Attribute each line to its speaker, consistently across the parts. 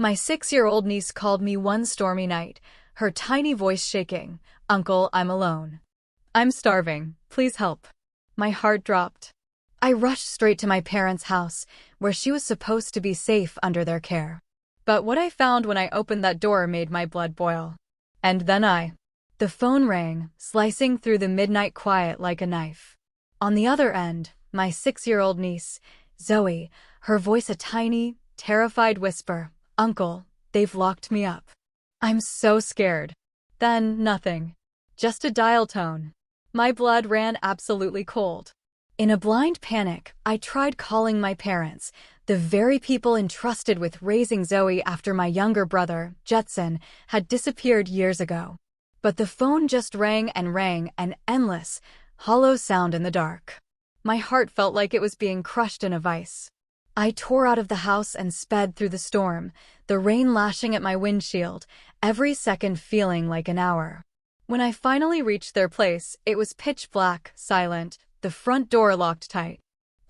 Speaker 1: My 6-year-old niece called me one stormy night, her tiny voice shaking. "Uncle, I'm alone. I'm starving. Please help." My heart dropped. I rushed straight to my parents' house, where she was supposed to be safe under their care. But what I found when I opened that door made my blood boil. And then The phone rang, slicing through the midnight quiet like a knife. On the other end, my 6-year-old niece, Zoe, her voice a tiny, terrified whisper. "Uncle, they've locked me up." I'm so scared. Then, nothing. Just a dial tone. My blood ran absolutely cold. In a blind panic, I tried calling my parents, the very people entrusted with raising Zoe after my younger brother, Jetson, had disappeared years ago. But the phone just rang, an endless, hollow sound in the dark. My heart felt like it was being crushed in a vice. I tore out of the house and sped through the storm, the rain lashing at my windshield, every second feeling like an hour. When I finally reached their place, it was pitch black, silent, the front door locked tight.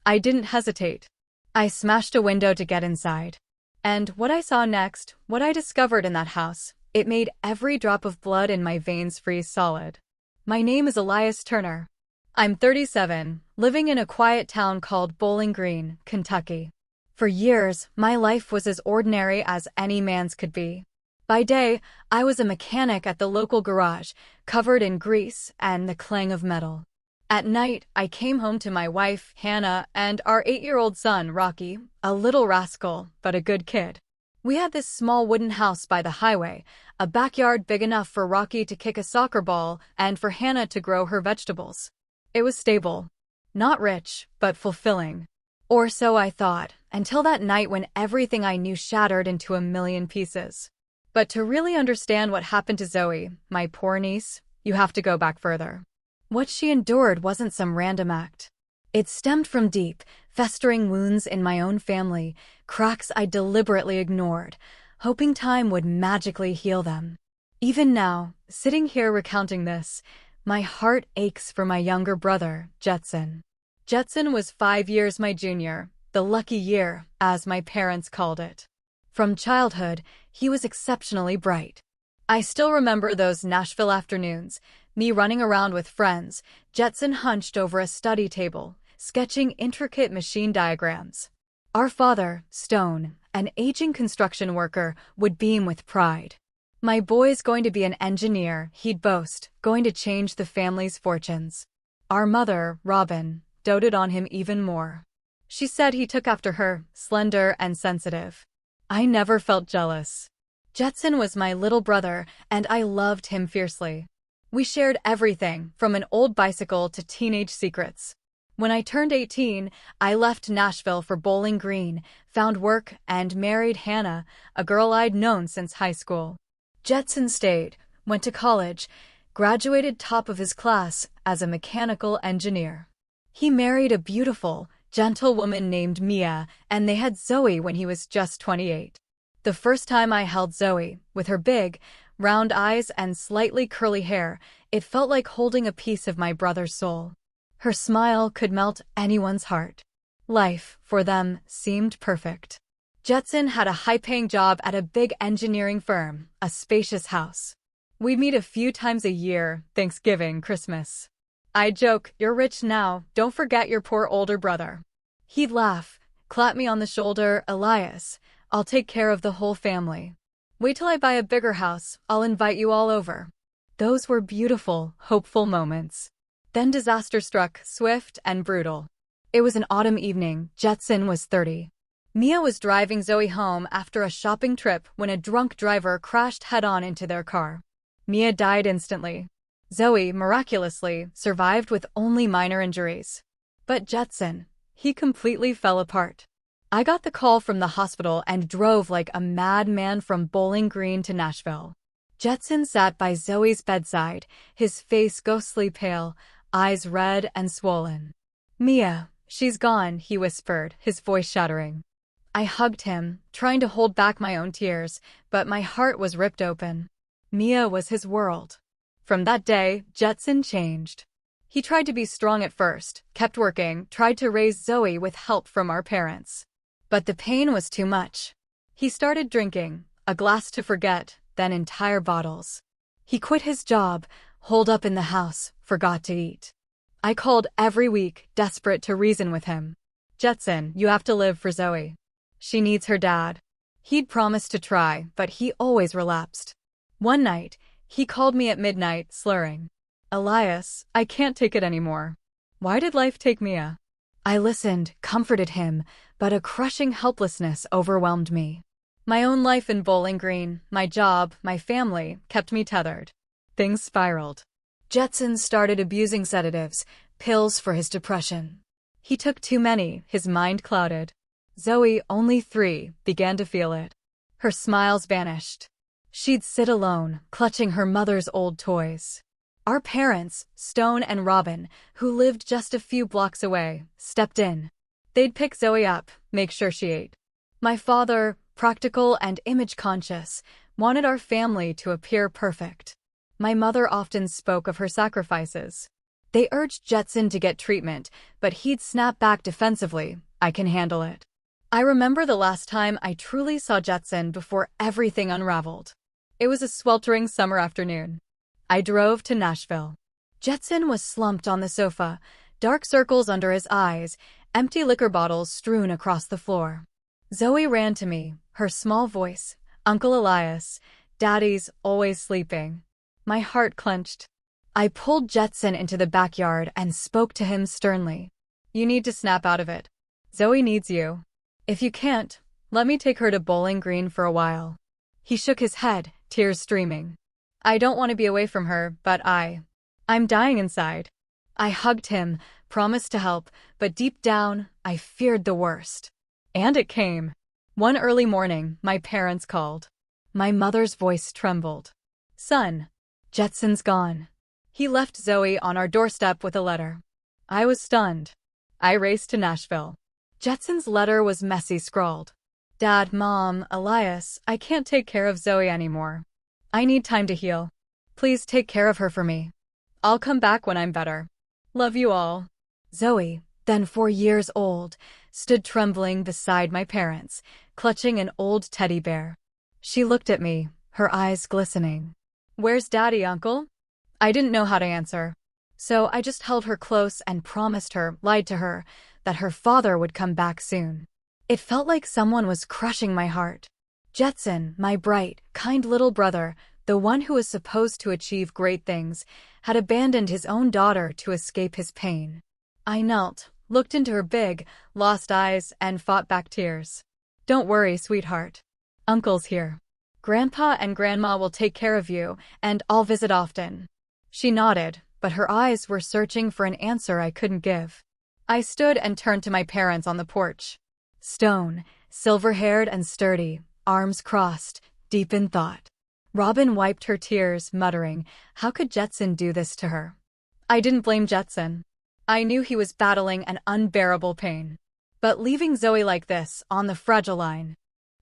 Speaker 1: I didn't hesitate. I smashed a window to get inside. And what I saw next, what I discovered in that house, it made every drop of blood in my veins freeze solid. My name is Elias Turner. I'm 37, living in a quiet town called Bowling Green, Kentucky. For years, my life was as ordinary as any man's could be. By day, I was a mechanic at the local garage, covered in grease and the clang of metal. At night, I came home to my wife, Hannah, and our 8-year-old son, Rocky, a little rascal, but a good kid. We had this small wooden house by the highway, a backyard big enough for Rocky to kick a soccer ball and for Hannah to grow her vegetables. It was stable. Not rich, but fulfilling. Or so I thought, until that night when everything I knew shattered into a million pieces. But to really understand what happened to Zoe, my poor niece, you have to go back further. What she endured wasn't some random act. It stemmed from deep, festering wounds in my own family, cracks I deliberately ignored, hoping time would magically heal them. Even now, sitting here recounting this, my heart aches for my younger brother, Jetson. Jetson was 5 years my junior, the lucky year, as my parents called it. From childhood, he was exceptionally bright. I still remember those Nashville afternoons, me running around with friends, Jetson hunched over a study table, sketching intricate machine diagrams. Our father, Stone, an aging construction worker, would beam with pride. "My boy's going to be an engineer," he'd boast, "going to change the family's fortunes." Our mother, Robin, doted on him even more. She said he took after her, slender and sensitive. I never felt jealous. Jetson was my little brother, and I loved him fiercely. We shared everything, from an old bicycle to teenage secrets. When I turned 18, I left Nashville for Bowling Green, found work, and married Hannah, a girl I'd known since high school. Jetson stayed, went to college, graduated top of his class as a mechanical engineer. He married a beautiful, gentle woman named Mia, and they had Zoe when he was just 28. The first time I held Zoe, with her big, round eyes and slightly curly hair, it felt like holding a piece of my brother's soul. Her smile could melt anyone's heart. Life, for them, seemed perfect. Jetson had a high-paying job at a big engineering firm, a spacious house. We'd meet a few times a year, Thanksgiving, Christmas. I'd joke, "You're rich now, don't forget your poor older brother." He'd laugh, clap me on the shoulder, "Elias, I'll take care of the whole family. Wait till I buy a bigger house, I'll invite you all over." Those were beautiful, hopeful moments. Then disaster struck, swift and brutal. It was an autumn evening, Jetson was 30. Mia was driving Zoe home after a shopping trip when a drunk driver crashed head-on into their car. Mia died instantly. Zoe, miraculously, survived with only minor injuries. But Jetson, he completely fell apart. I got the call from the hospital and drove like a madman from Bowling Green to Nashville. Jetson sat by Zoe's bedside, his face ghostly pale, eyes red and swollen. "Mia, she's gone," he whispered, his voice shattering. I hugged him, trying to hold back my own tears, but my heart was ripped open. Mia was his world. From that day, Jetson changed. He tried to be strong at first, kept working, tried to raise Zoe with help from our parents. But the pain was too much. He started drinking, a glass to forget, then entire bottles. He quit his job, holed up in the house, forgot to eat. I called every week, desperate to reason with him. Jetson, you have to live for Zoe. She needs her dad. He'd promised to try, but he always relapsed. One night, he called me at midnight, slurring. Elias, I can't take it anymore. Why did life take Mia? I listened, comforted him, but a crushing helplessness overwhelmed me. My own life in Bowling Green, my job, my family, kept me tethered. Things spiraled. Jetson started abusing sedatives, pills for his depression. He took too many, his mind clouded. Zoe, only 3, began to feel it. Her smiles vanished. She'd sit alone, clutching her mother's old toys. Our parents, Stone and Robin, who lived just a few blocks away, stepped in. They'd pick Zoe up, make sure she ate. My father, practical and image-conscious, wanted our family to appear perfect. My mother often spoke of her sacrifices. They urged Jetson to get treatment, but he'd snap back defensively, I can handle it. I remember the last time I truly saw Jetson before everything unraveled. It was a sweltering summer afternoon. I drove to Nashville. Jetson was slumped on the sofa, dark circles under his eyes, empty liquor bottles strewn across the floor. Zoe ran to me, her small voice, Uncle Elias, Daddy's always sleeping. My heart clenched. I pulled Jetson into the backyard and spoke to him sternly. You need to snap out of it. Zoe needs you. If you can't, let me take her to Bowling Green for a while. He shook his head, tears streaming. I don't want to be away from her, but I'm dying inside. I hugged him, promised to help, but deep down, I feared the worst. And it came. One early morning, my parents called. My mother's voice trembled. Son, Jetson's gone. He left Zoe on our doorstep with a letter. I was stunned. I raced to Nashville. Jetson's letter was messy scrawled. Dad, Mom, Elias, I can't take care of Zoe anymore. I need time to heal. Please take care of her for me. I'll come back when I'm better. Love you all. Zoe, then 4 years old, stood trembling beside my parents, clutching an old teddy bear. She looked at me, her eyes glistening. Where's Daddy, Uncle? I didn't know how to answer. So I just held her close and promised her, lied to her, that her father would come back soon. It felt like someone was crushing my heart. Jetson, my bright, kind little brother, the one who was supposed to achieve great things, had abandoned his own daughter to escape his pain. I knelt, looked into her big, lost eyes, and fought back tears. Don't worry, sweetheart. Uncle's here. Grandpa and Grandma will take care of you, and I'll visit often. She nodded, but her eyes were searching for an answer I couldn't give. I stood and turned to my parents on the porch. Stone, silver-haired and sturdy, arms crossed, deep in thought. Robin wiped her tears, muttering, how could Jetson do this to her? I didn't blame Jetson. I knew he was battling an unbearable pain. But leaving Zoe like this, on the fragile line,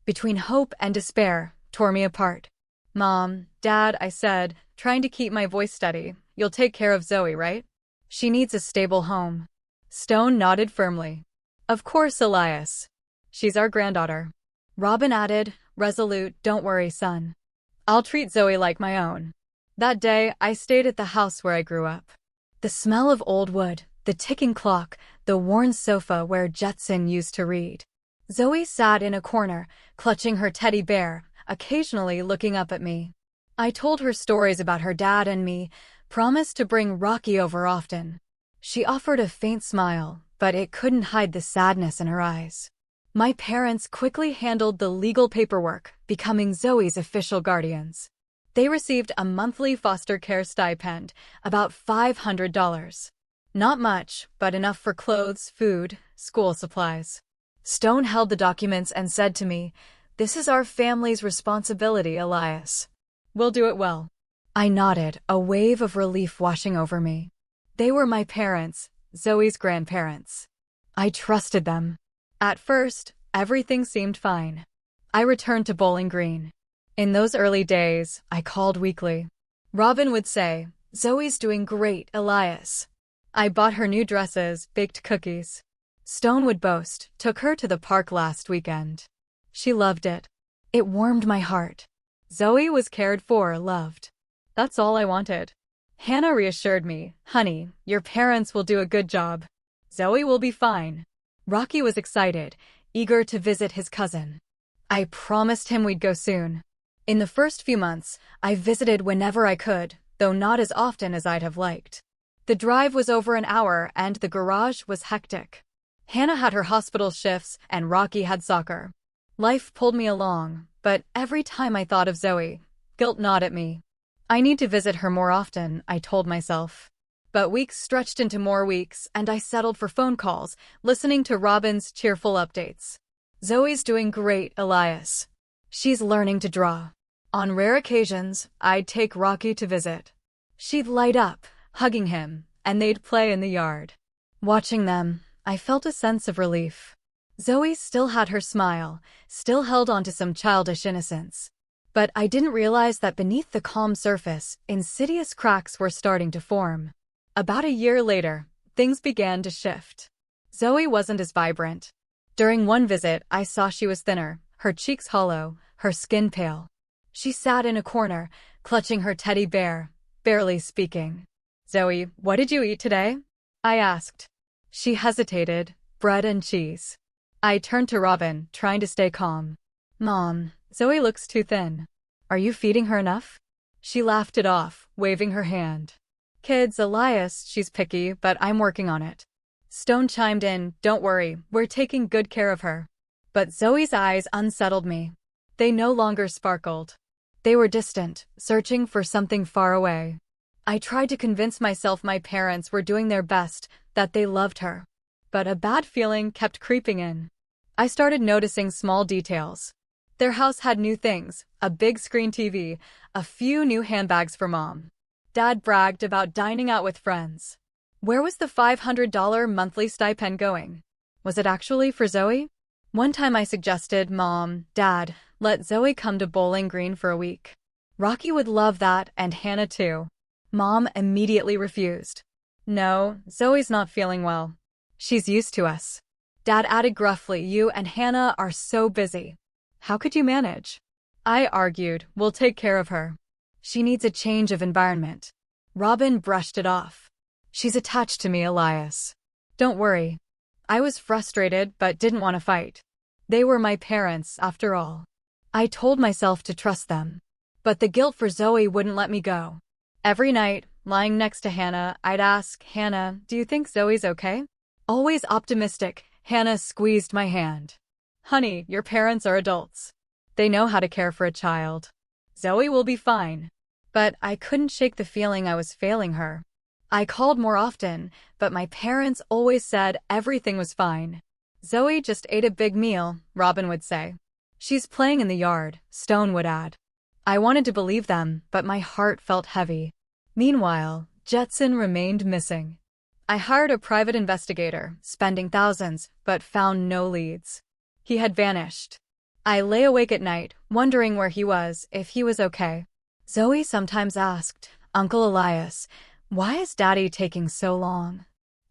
Speaker 1: between hope and despair, tore me apart. Mom, Dad, I said, trying to keep my voice steady, you'll take care of Zoe, right? She needs a stable home. Stone nodded firmly. Of course, Elias. She's our granddaughter. Robin added, resolute, don't worry, son. I'll treat Zoe like my own. That day, I stayed at the house where I grew up. The smell of old wood, the ticking clock, the worn sofa where Jetson used to read. Zoe sat in a corner, clutching her teddy bear, occasionally looking up at me. I told her stories about her dad and me, promised to bring Rocky over often. She offered a faint smile, but it couldn't hide the sadness in her eyes. My parents quickly handled the legal paperwork, becoming Zoe's official guardians. They received a monthly foster care stipend, about $500. Not much, but enough for clothes, food, school supplies. Stone held the documents and said to me, "This is our family's responsibility, Elias. We'll do it well." I nodded, a wave of relief washing over me. They were my parents, Zoe's grandparents. I trusted them. At first, everything seemed fine. I returned to Bowling Green. In those early days, I called weekly. Robin would say, "Zoe's doing great, Elias." I bought her new dresses, baked cookies. Stone would boast, "Took her to the park last weekend." She loved it. It warmed my heart. Zoe was cared for, loved. That's all I wanted. Hannah reassured me, "Honey, your parents will do a good job. Zoe will be fine." Rocky was excited, eager to visit his cousin. I promised him we'd go soon. In the first few months, I visited whenever I could, though not as often as I'd have liked. The drive was over an hour and the garage was hectic. Hannah had her hospital shifts and Rocky had soccer. Life pulled me along, but every time I thought of Zoe, guilt gnawed at me. I need to visit her more often, I told myself. But weeks stretched into more weeks, and I settled for phone calls, listening to Robin's cheerful updates. "Zoe's doing great, Elias. She's learning to draw." On rare occasions, I'd take Rocky to visit. She'd light up, hugging him, and they'd play in the yard. Watching them, I felt a sense of relief. Zoe still had her smile, still held on to some childish innocence. But I didn't realize that beneath the calm surface, insidious cracks were starting to form. About a year later, things began to shift. Zoe wasn't as vibrant. During one visit, I saw she was thinner, her cheeks hollow, her skin pale. She sat in a corner, clutching her teddy bear, barely speaking. "Zoe, what did you eat today?" I asked. She hesitated, "Bread and cheese." I turned to Robin, trying to stay calm. "Mom, Zoe looks too thin. Are you feeding her enough?" She laughed it off, waving her hand. "Kids, Elias, she's picky, but I'm working on it." Stone chimed in, "Don't worry, we're taking good care of her." But Zoe's eyes unsettled me. They no longer sparkled. They were distant, searching for something far away. I tried to convince myself my parents were doing their best, that they loved her. But a bad feeling kept creeping in. I started noticing small details. Their house had new things, a big screen TV, a few new handbags for Mom. Dad bragged about dining out with friends. Where was the $500 monthly stipend going? Was it actually for Zoe? One time I suggested, "Mom, Dad, let Zoe come to Bowling Green for a week. Rocky would love that, and Hannah too." Mom immediately refused. "No, Zoe's not feeling well. She's used to us." Dad added gruffly, "You and Hannah are so busy. How could you manage?" I argued, "We'll take care of her. She needs a change of environment." Robin brushed it off. "She's attached to me, Elias. Don't worry." I was frustrated but didn't want to fight. They were my parents, after all. I told myself to trust them. But the guilt for Zoe wouldn't let me go. Every night, lying next to Hannah, I'd ask, "Hannah, do you think Zoe's okay?" Always optimistic, Hannah squeezed my hand. "Honey, your parents are adults. They know how to care for a child. Zoe will be fine." But I couldn't shake the feeling I was failing her. I called more often, but my parents always said everything was fine. "Zoe just ate a big meal," Robin would say. "She's playing in the yard," Stone would add. I wanted to believe them, but my heart felt heavy. Meanwhile, Jetson remained missing. I hired a private investigator, spending thousands, but found no leads. He had vanished. I lay awake at night, wondering where he was, if he was okay. Zoe sometimes asked, "Uncle Elias, why is Daddy taking so long?"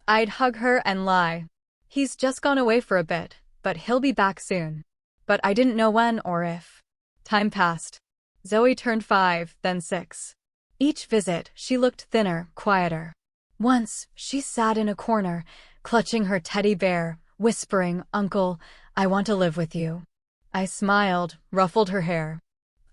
Speaker 1: I'd hug her and lie. "He's just gone away for a bit, but he'll be back soon." But I didn't know when or if. Time passed. Zoe turned 5, then 6. Each visit, she looked thinner, quieter. Once, she sat in a corner, clutching her teddy bear, whispering, "Uncle, I want to live with you." I smiled, ruffled her hair.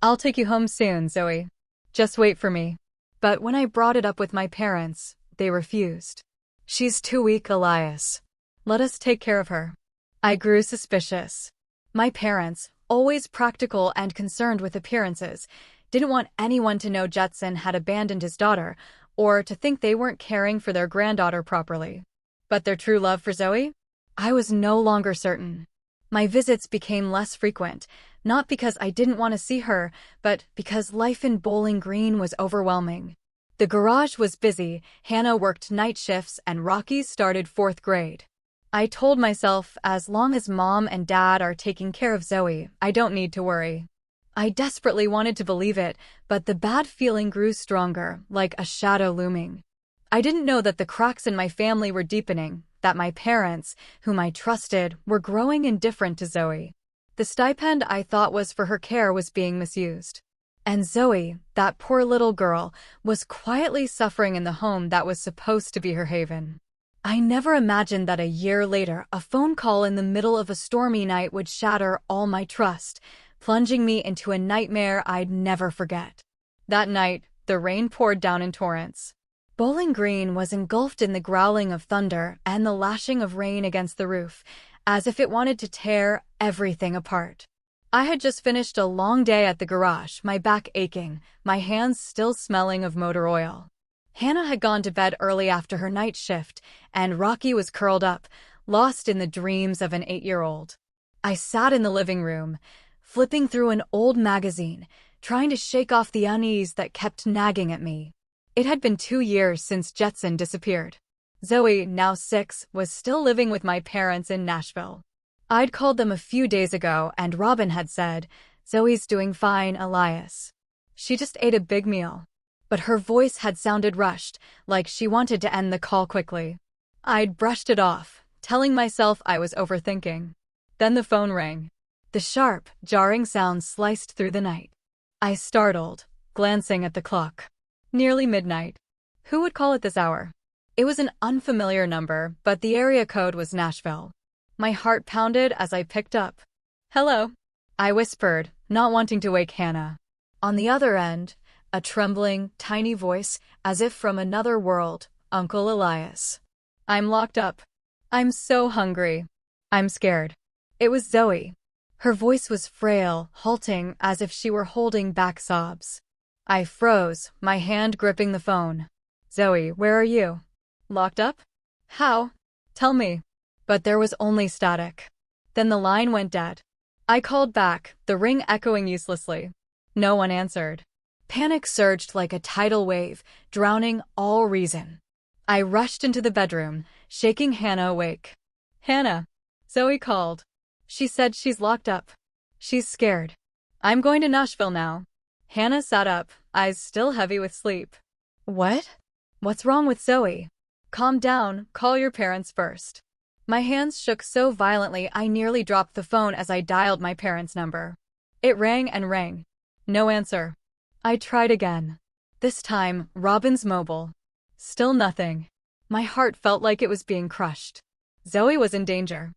Speaker 1: "I'll take you home soon, Zoe. Just wait for me." But when I brought it up with my parents, they refused. "She's too weak, Elias. Let us take care of her." I grew suspicious. My parents, always practical and concerned with appearances, didn't want anyone to know Jetson had abandoned his daughter, or to think they weren't caring for their granddaughter properly. But their true love for Zoe? I was no longer certain. My visits became less frequent, not because I didn't want to see her, but because life in Bowling Green was overwhelming. The garage was busy, Hannah worked night shifts, and Rocky started 4th grade. I told myself, as long as Mom and Dad are taking care of Zoe, I don't need to worry. I desperately wanted to believe it, but the bad feeling grew stronger, like a shadow looming. I didn't know that the cracks in my family were deepening, that my parents, whom I trusted, were growing indifferent to Zoe. The stipend I thought was for her care was being misused. And Zoe, that poor little girl, was quietly suffering in the home that was supposed to be her haven. I never imagined that a year later, a phone call in the middle of a stormy night would shatter all my trust, plunging me into a nightmare I'd never forget. That night, the rain poured down in torrents. Bowling Green was engulfed in the growling of thunder and the lashing of rain against the roof, as if it wanted to tear everything apart. I had just finished a long day at the garage, my back aching, my hands still smelling of motor oil. Hannah had gone to bed early after her night shift, and Rocky was curled up, lost in the dreams of an 8-year-old. I sat in the living room, flipping through an old magazine, trying to shake off the unease that kept nagging at me. It had been 2 years since Jetson disappeared. Zoe, now 6, was still living with my parents in Nashville. I'd called them a few days ago, and Robin had said, "Zoe's doing fine, Elias. She just ate a big meal." But her voice had sounded rushed, like she wanted to end the call quickly. I'd brushed it off, telling myself I was overthinking. Then the phone rang. The sharp, jarring sound sliced through the night. I startled, glancing at the clock. Nearly midnight. Who would call at this hour? It was an unfamiliar number, but the area code was Nashville. My heart pounded as I picked up. "Hello," I whispered, not wanting to wake Hannah. On the other end, a trembling, tiny voice, as if from another world, "Uncle Elias. I'm locked up. I'm so hungry. I'm scared." It was Zoe. Her voice was frail, halting, as if she were holding back sobs. I froze, my hand gripping the phone. "Zoe, where are you?" "Locked up? How? Tell me." But there was only static. Then the line went dead. I called back, the ring echoing uselessly. No one answered. Panic surged like a tidal wave, drowning all reason. I rushed into the bedroom, shaking Hannah awake. "Hannah," Zoe called. "She said she's locked up. She's scared. I'm going to Nashville now." Hannah sat up, eyes still heavy with sleep. "What? What's wrong with Zoe?" "Calm down, call your parents first." My hands shook so violently I nearly dropped the phone as I dialed my parents' number. It rang and rang. No answer. I tried again. This time, Robin's mobile. Still nothing. My heart felt like it was being crushed. Zoe was in danger.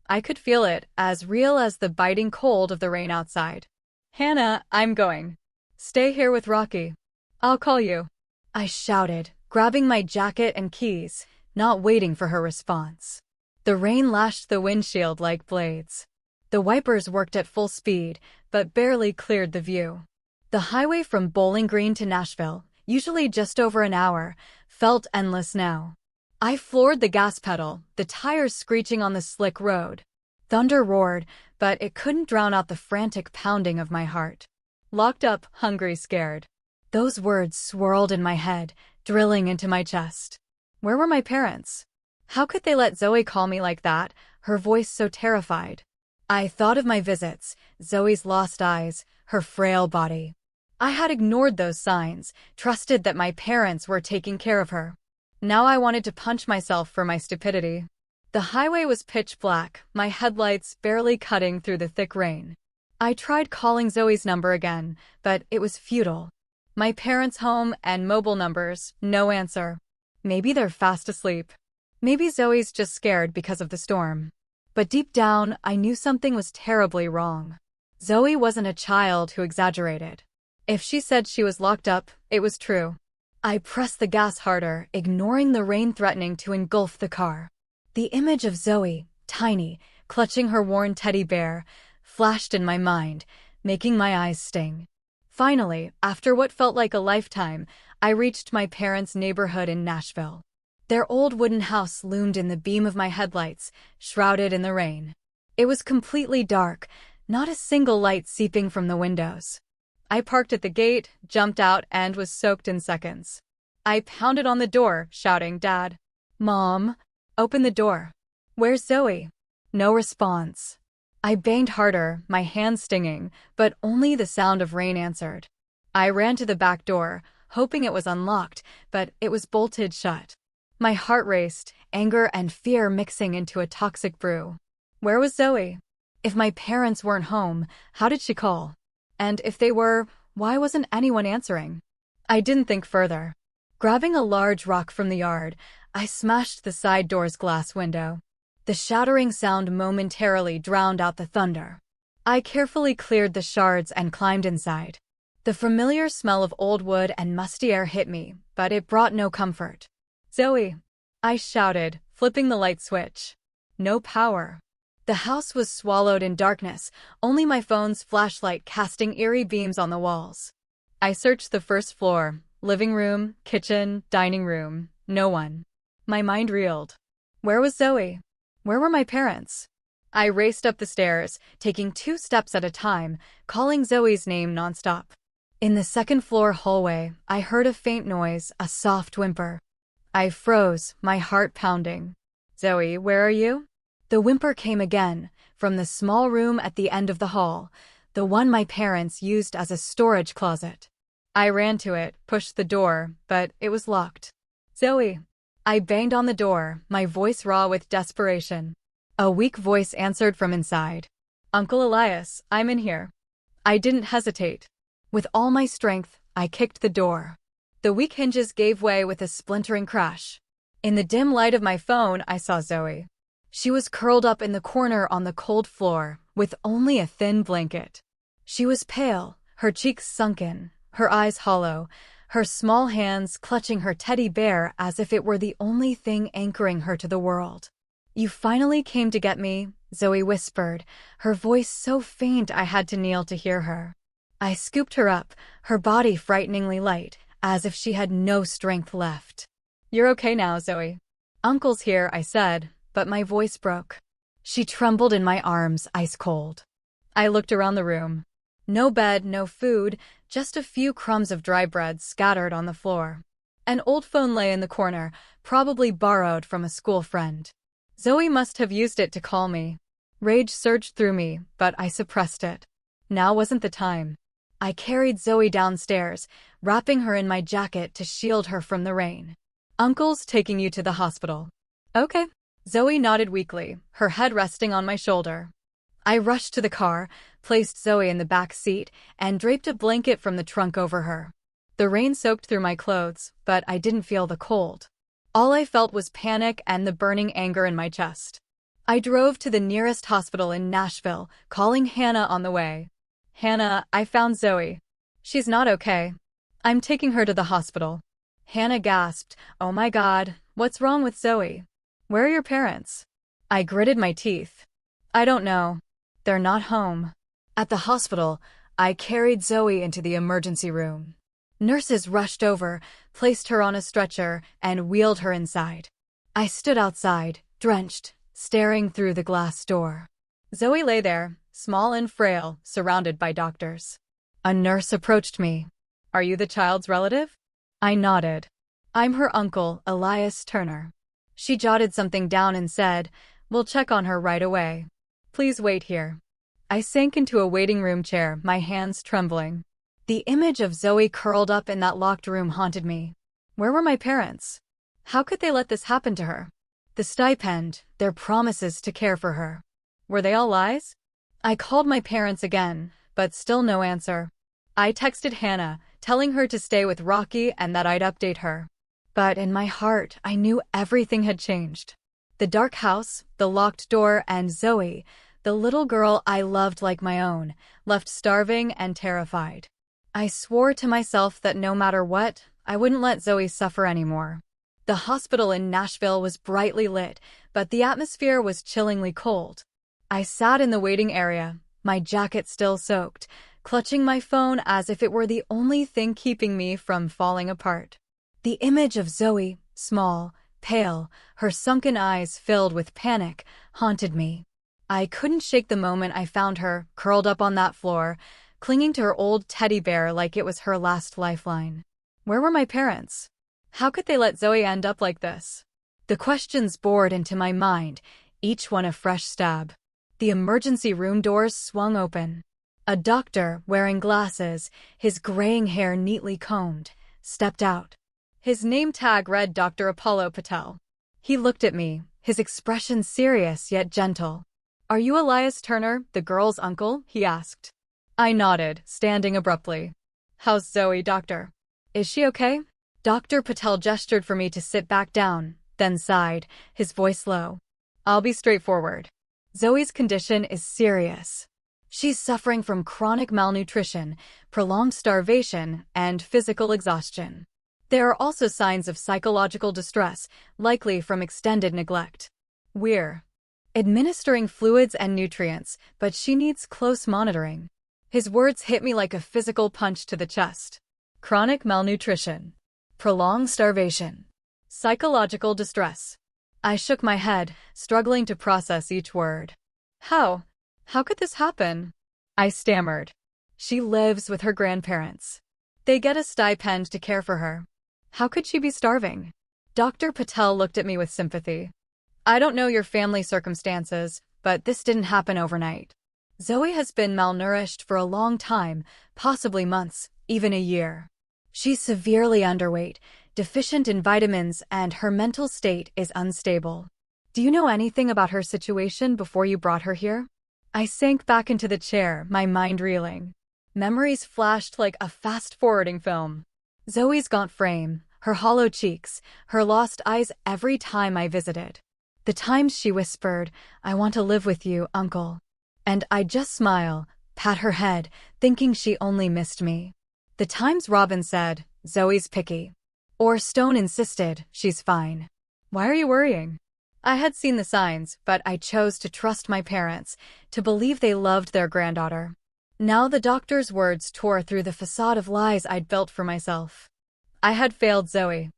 Speaker 1: I could feel it, as real as the biting cold of the rain outside. "Hannah, I'm going. Stay here with Rocky. I'll call you," I shouted, grabbing my jacket and keys, not waiting for her response. The rain lashed the windshield like blades. The wipers worked at full speed, but barely cleared the view. The highway from Bowling Green to Nashville, usually just over an hour, felt endless now. I floored the gas pedal, the tires screeching on the slick road. Thunder roared, but it couldn't drown out the frantic pounding of my heart. Locked up, hungry, scared. Those words swirled in my head, drilling into my chest. Where were my parents? How could they let Zoe call me like that, her voice so terrified? I thought of my visits, Zoe's lost eyes, her frail body. I had ignored those signs, trusted that my parents were taking care of her. Now I wanted to punch myself for my stupidity. The highway was pitch black, my headlights barely cutting through the thick rain. I tried calling Zoe's number again, but it was futile. My parents' home and mobile numbers, no answer. Maybe they're fast asleep. Maybe Zoe's just scared because of the storm. But deep down, I knew something was terribly wrong. Zoe wasn't a child who exaggerated. If she said she was locked up, it was true. I pressed the gas harder, ignoring the rain threatening to engulf the car. The image of Zoe, tiny, clutching her worn teddy bear, flashed in my mind, making my eyes sting. Finally, after what felt like a lifetime, I reached my parents' neighborhood in Nashville. Their old wooden house loomed in the beam of my headlights, shrouded in the rain. It was completely dark, not a single light seeping from the windows. I parked at the gate, jumped out, and was soaked in seconds. I pounded on the door, shouting, "Dad! Mom! Open the door! Where's Zoe?" No response. I banged harder, my hands stinging, but only the sound of rain answered. I ran to the back door, hoping it was unlocked, but it was bolted shut. My heart raced, anger and fear mixing into a toxic brew. Where was Zoe? If my parents weren't home, how did she call? And if they were, why wasn't anyone answering? I didn't think further. Grabbing a large rock from the yard, I smashed the side door's glass window. The shattering sound momentarily drowned out the thunder. I carefully cleared the shards and climbed inside. The familiar smell of old wood and musty air hit me, but it brought no comfort. "Zoe!" I shouted, flipping the light switch. No power. The house was swallowed in darkness, only my phone's flashlight casting eerie beams on the walls. I searched the first floor, living room, kitchen, dining room. No one. My mind reeled. Where was Zoe? Where were my parents? I raced up the stairs, taking 2 steps at a time, calling Zoe's name nonstop. In the second-floor hallway, I heard a faint noise, a soft whimper. I froze, my heart pounding. "Zoe, where are you?" The whimper came again, from the small room at the end of the hall, the one my parents used as a storage closet. I ran to it, pushed the door, but it was locked. "Zoe!" I banged on the door, my voice raw with desperation. A weak voice answered from inside. "Uncle Elias, I'm in here." I didn't hesitate. With all my strength, I kicked the door. The weak hinges gave way with a splintering crash. In the dim light of my phone, I saw Zoe. She was curled up in the corner on the cold floor, with only a thin blanket. She was pale, her cheeks sunken, her eyes hollow, her small hands clutching her teddy bear as if it were the only thing anchoring her to the world. "You finally came to get me," Zoe whispered, her voice so faint I had to kneel to hear her. I scooped her up, her body frighteningly light, as if she had no strength left. "You're okay now, Zoe." "Uncle's here," I said, but my voice broke. She trembled in my arms, ice cold. I looked around the room. No bed, no food, just a few crumbs of dry bread scattered on the floor. An old phone lay in the corner, probably borrowed from a school friend. Zoe must have used it to call me. Rage surged through me, but I suppressed it. Now wasn't the time. I carried Zoe downstairs, wrapping her in my jacket to shield her from the rain. "Uncle's taking you to the hospital." "Okay." Zoe nodded weakly, her head resting on my shoulder. I rushed to the car, placed Zoe in the back seat, and draped a blanket from the trunk over her. The rain soaked through my clothes, but I didn't feel the cold. All I felt was panic and the burning anger in my chest. I drove to the nearest hospital in Nashville, calling Hannah on the way. "Hannah, I found Zoe. She's not okay. I'm taking her to the hospital." Hannah gasped, "Oh my God, what's wrong with Zoe? Where are your parents?" I gritted my teeth. "I don't know. They're not home." At the hospital, I carried Zoe into the emergency room. Nurses rushed over, placed her on a stretcher, and wheeled her inside. I stood outside, drenched, staring through the glass door. Zoe lay there, small and frail, surrounded by doctors. A nurse approached me. "Are you the child's relative?" I nodded. "I'm her uncle, Elias Turner." She jotted something down and said, "We'll check on her right away. Please wait here." I sank into a waiting room chair, my hands trembling. The image of Zoe curled up in that locked room haunted me. Where were my parents? How could they let this happen to her? The stipend, their promises to care for her. Were they all lies? I called my parents again, but still no answer. I texted Hannah, telling her to stay with Rocky and that I'd update her. But in my heart, I knew everything had changed. The dark house, the locked door, and Zoe, the little girl I loved like my own, left starving and terrified. I swore to myself that no matter what, I wouldn't let Zoe suffer anymore. The hospital in Nashville was brightly lit, but the atmosphere was chillingly cold. I sat in the waiting area, my jacket still soaked, clutching my phone as if it were the only thing keeping me from falling apart. The image of Zoe, small, pale, her sunken eyes filled with panic, haunted me. I couldn't shake the moment I found her, curled up on that floor, clinging to her old teddy bear like it was her last lifeline. Where were my parents? How could they let Zoe end up like this? The questions bored into my mind, each one a fresh stab. The emergency room doors swung open. A doctor, wearing glasses, his graying hair neatly combed, stepped out. His name tag read Dr. Apollo Patel. He looked at me, his expression serious yet gentle. Are you Elias Turner, the girl's uncle? He asked. I nodded, standing abruptly. How's Zoe, doctor? Is she okay? Dr. Patel gestured for me to sit back down, then sighed, his voice low. I'll be straightforward. Zoe's condition is serious. She's suffering from chronic malnutrition, prolonged starvation, and physical exhaustion. There are also signs of psychological distress, likely from extended neglect. We're administering fluids and nutrients, but she needs close monitoring. His words hit me like a physical punch to the chest. Chronic malnutrition, prolonged starvation, psychological distress. I shook my head, struggling to process each word. How? How could this happen? I stammered. She lives with her grandparents. They get a stipend to care for her. How could she be starving? Dr. Patel looked at me with sympathy. I don't know your family circumstances, but this didn't happen overnight. Zoe has been malnourished for a long time, possibly months, even a year. She's severely underweight, deficient in vitamins, and her mental state is unstable. Do you know anything about her situation before you brought her here? I sank back into the chair, my mind reeling. Memories flashed like a fast-forwarding film. Zoe's gaunt frame, her hollow cheeks, her lost eyes every time I visited. The times she whispered, I want to live with you, uncle. And I'd just smile, pat her head, thinking she only missed me. The times Robin said, Zoe's picky. Or Stone insisted, she's fine. Why are you worrying? I had seen the signs, but I chose to trust my parents, to believe they loved their granddaughter. Now the doctor's words tore through the facade of lies I'd built for myself. I had failed Zoe.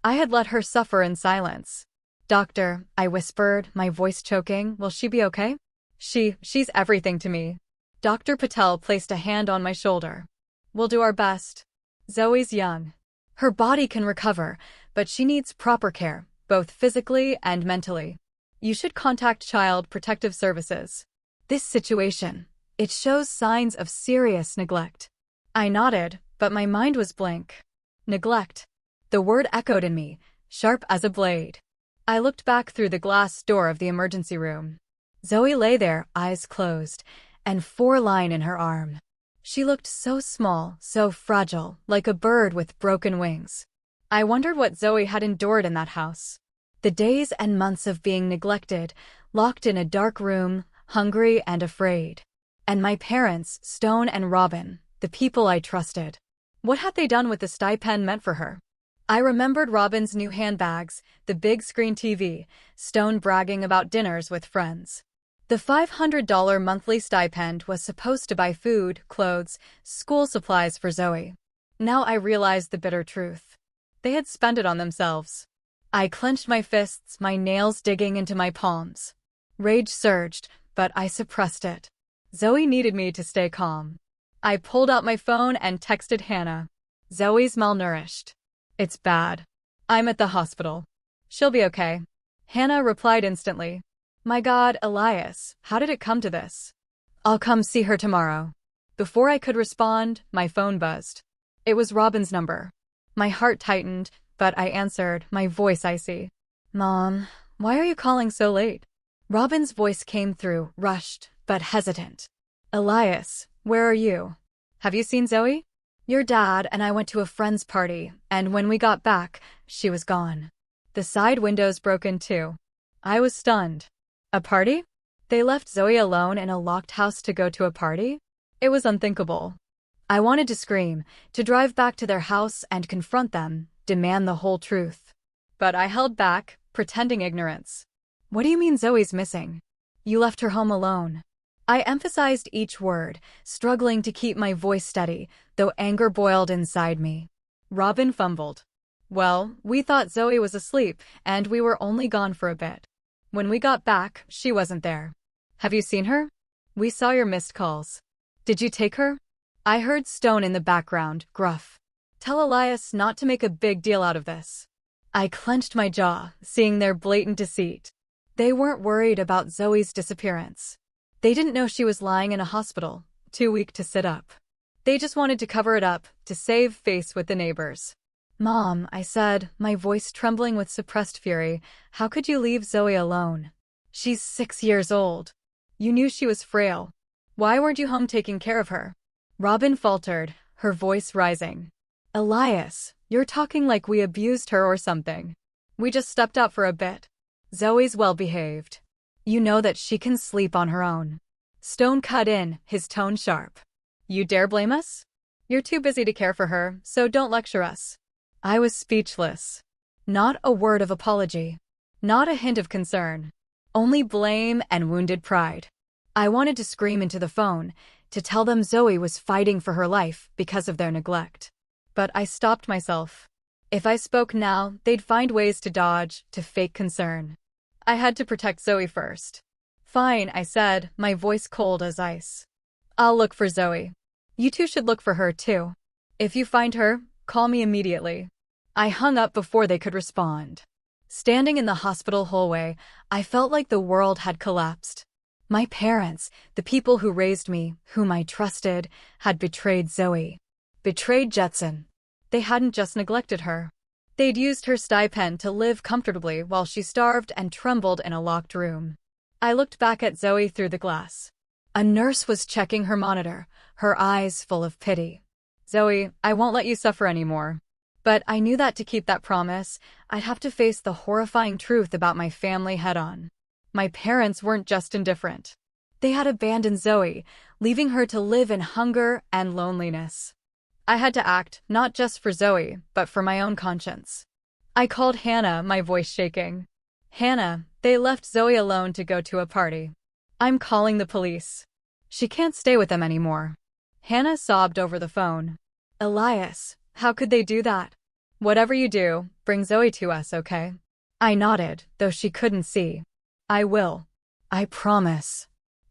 Speaker 1: I had let her suffer in silence. Doctor, I whispered, my voice choking, will she be okay? She's everything to me. Dr. Patel placed a hand on my shoulder. We'll do our best. Zoe's young. Her body can recover, but she needs proper care, both physically and mentally. You should contact Child Protective Services. This situation, it shows signs of serious neglect. I nodded, but my mind was blank. Neglect. The word echoed in me, sharp as a blade. I looked back through the glass door of the emergency room. Zoe lay there, eyes closed, and 4-line in her arm. She looked so small, so fragile, like a bird with broken wings. I wondered what Zoe had endured in that house. The days and months of being neglected, locked in a dark room, hungry and afraid. And my parents, Stone and Robin, the people I trusted. What had they done with the stipend meant for her? I remembered Robin's new handbags, the big screen TV, Stone bragging about dinners with friends. The $500 monthly stipend was supposed to buy food, clothes, school supplies for Zoe. Now I realized the bitter truth. They had spent it on themselves. I clenched my fists, my nails digging into my palms. Rage surged, but I suppressed it. Zoe needed me to stay calm. I pulled out my phone and texted Hannah. Zoe's malnourished. It's bad. I'm at the hospital. She'll be okay. Hannah replied instantly. My God, Elias, how did it come to this? I'll come see her tomorrow. Before I could respond, my phone buzzed. It was Robin's number. My heart tightened, but I answered, my voice icy. Mom, why are you calling so late? Robin's voice came through, rushed, but hesitant. Elias, where are you? Have you seen Zoe? Your dad and I went to a friend's party, and when we got back, she was gone. The side windows broken too. I was stunned. A party? They left Zoe alone in a locked house to go to a party? It was unthinkable. I wanted to scream, to drive back to their house and confront them, demand the whole truth. But I held back, pretending ignorance. What do you mean Zoe's missing? You left her home alone. I emphasized each word, struggling to keep my voice steady, though anger boiled inside me. Robin fumbled. Well, we thought Zoe was asleep, and we were only gone for a bit. When we got back, she wasn't there. Have you seen her? We saw your missed calls. Did you take her? I heard Stone in the background, gruff. Tell Elias not to make a big deal out of this. I clenched my jaw, seeing their blatant deceit. They weren't worried about Zoe's disappearance. They didn't know she was lying in a hospital, too weak to sit up. They just wanted to cover it up, to save face with the neighbors. Mom, I said, my voice trembling with suppressed fury, how could you leave Zoe alone? She's 6 years old. You knew she was frail. Why weren't you home taking care of her? Robin faltered, her voice rising. Elias, you're talking like we abused her or something. We just stepped out for a bit. Zoe's well-behaved. You know that she can sleep on her own. Stone cut in, his tone sharp. You dare blame us? You're too busy to care for her, so don't lecture us. I was speechless. Not a word of apology. Not a hint of concern. Only blame and wounded pride. I wanted to scream into the phone, to tell them Zoe was fighting for her life because of their neglect. But I stopped myself. If I spoke now, they'd find ways to dodge, to fake concern. I had to protect Zoe first. Fine, I said, my voice cold as ice. I'll look for Zoe. You two should look for her too. If you find her, call me immediately. I hung up before they could respond. Standing in the hospital hallway, I felt like the world had collapsed. My parents, the people who raised me, whom I trusted, had betrayed Zoe. Betrayed Jetson. They hadn't just neglected her. They'd used her stipend to live comfortably while she starved and trembled in a locked room. I looked back at Zoe through the glass. A nurse was checking her monitor, her eyes full of pity. Zoe, I won't let you suffer anymore. But I knew that to keep that promise, I'd have to face the horrifying truth about my family head-on. My parents weren't just indifferent. They had abandoned Zoe, leaving her to live in hunger and loneliness. I had to act, not just for Zoe, but for my own conscience. I called Hannah, my voice shaking. Hannah, they left Zoe alone to go to a party. I'm calling the police. She can't stay with them anymore. Hannah sobbed over the phone. Elias, how could they do that? Whatever you do, bring Zoe to us, okay? I nodded, though she couldn't see. I will. I promise.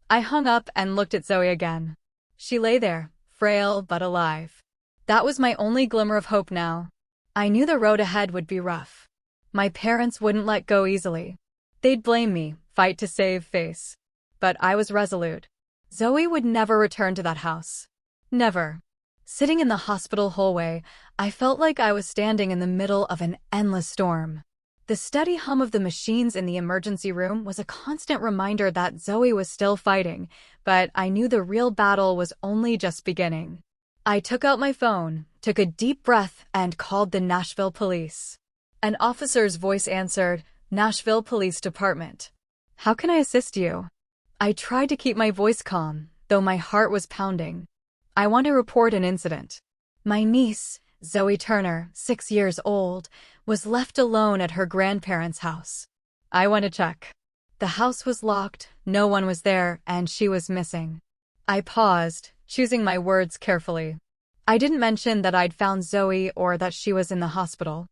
Speaker 1: I hung up and looked at Zoe again. She lay there, frail but alive. That was my only glimmer of hope now. I knew the road ahead would be rough. My parents wouldn't let go easily. They'd blame me, fight to save face. But I was resolute. Zoe would never return to that house. Never. Sitting in the hospital hallway, I felt like I was standing in the middle of an endless storm. The steady hum of the machines in the emergency room was a constant reminder that Zoe was still fighting, but I knew the real battle was only just beginning. I took out my phone, took a deep breath, and called the Nashville police. An officer's voice answered, Nashville Police Department. How can I assist you? I tried to keep my voice calm, though my heart was pounding. I want to report an incident. My niece, Zoe Turner, 6 years old, was left alone at her grandparents' house. I went to check. The house was locked, no one was there, and she was missing. I paused, choosing my words carefully. I didn't mention that I'd found Zoe or that she was in the hospital.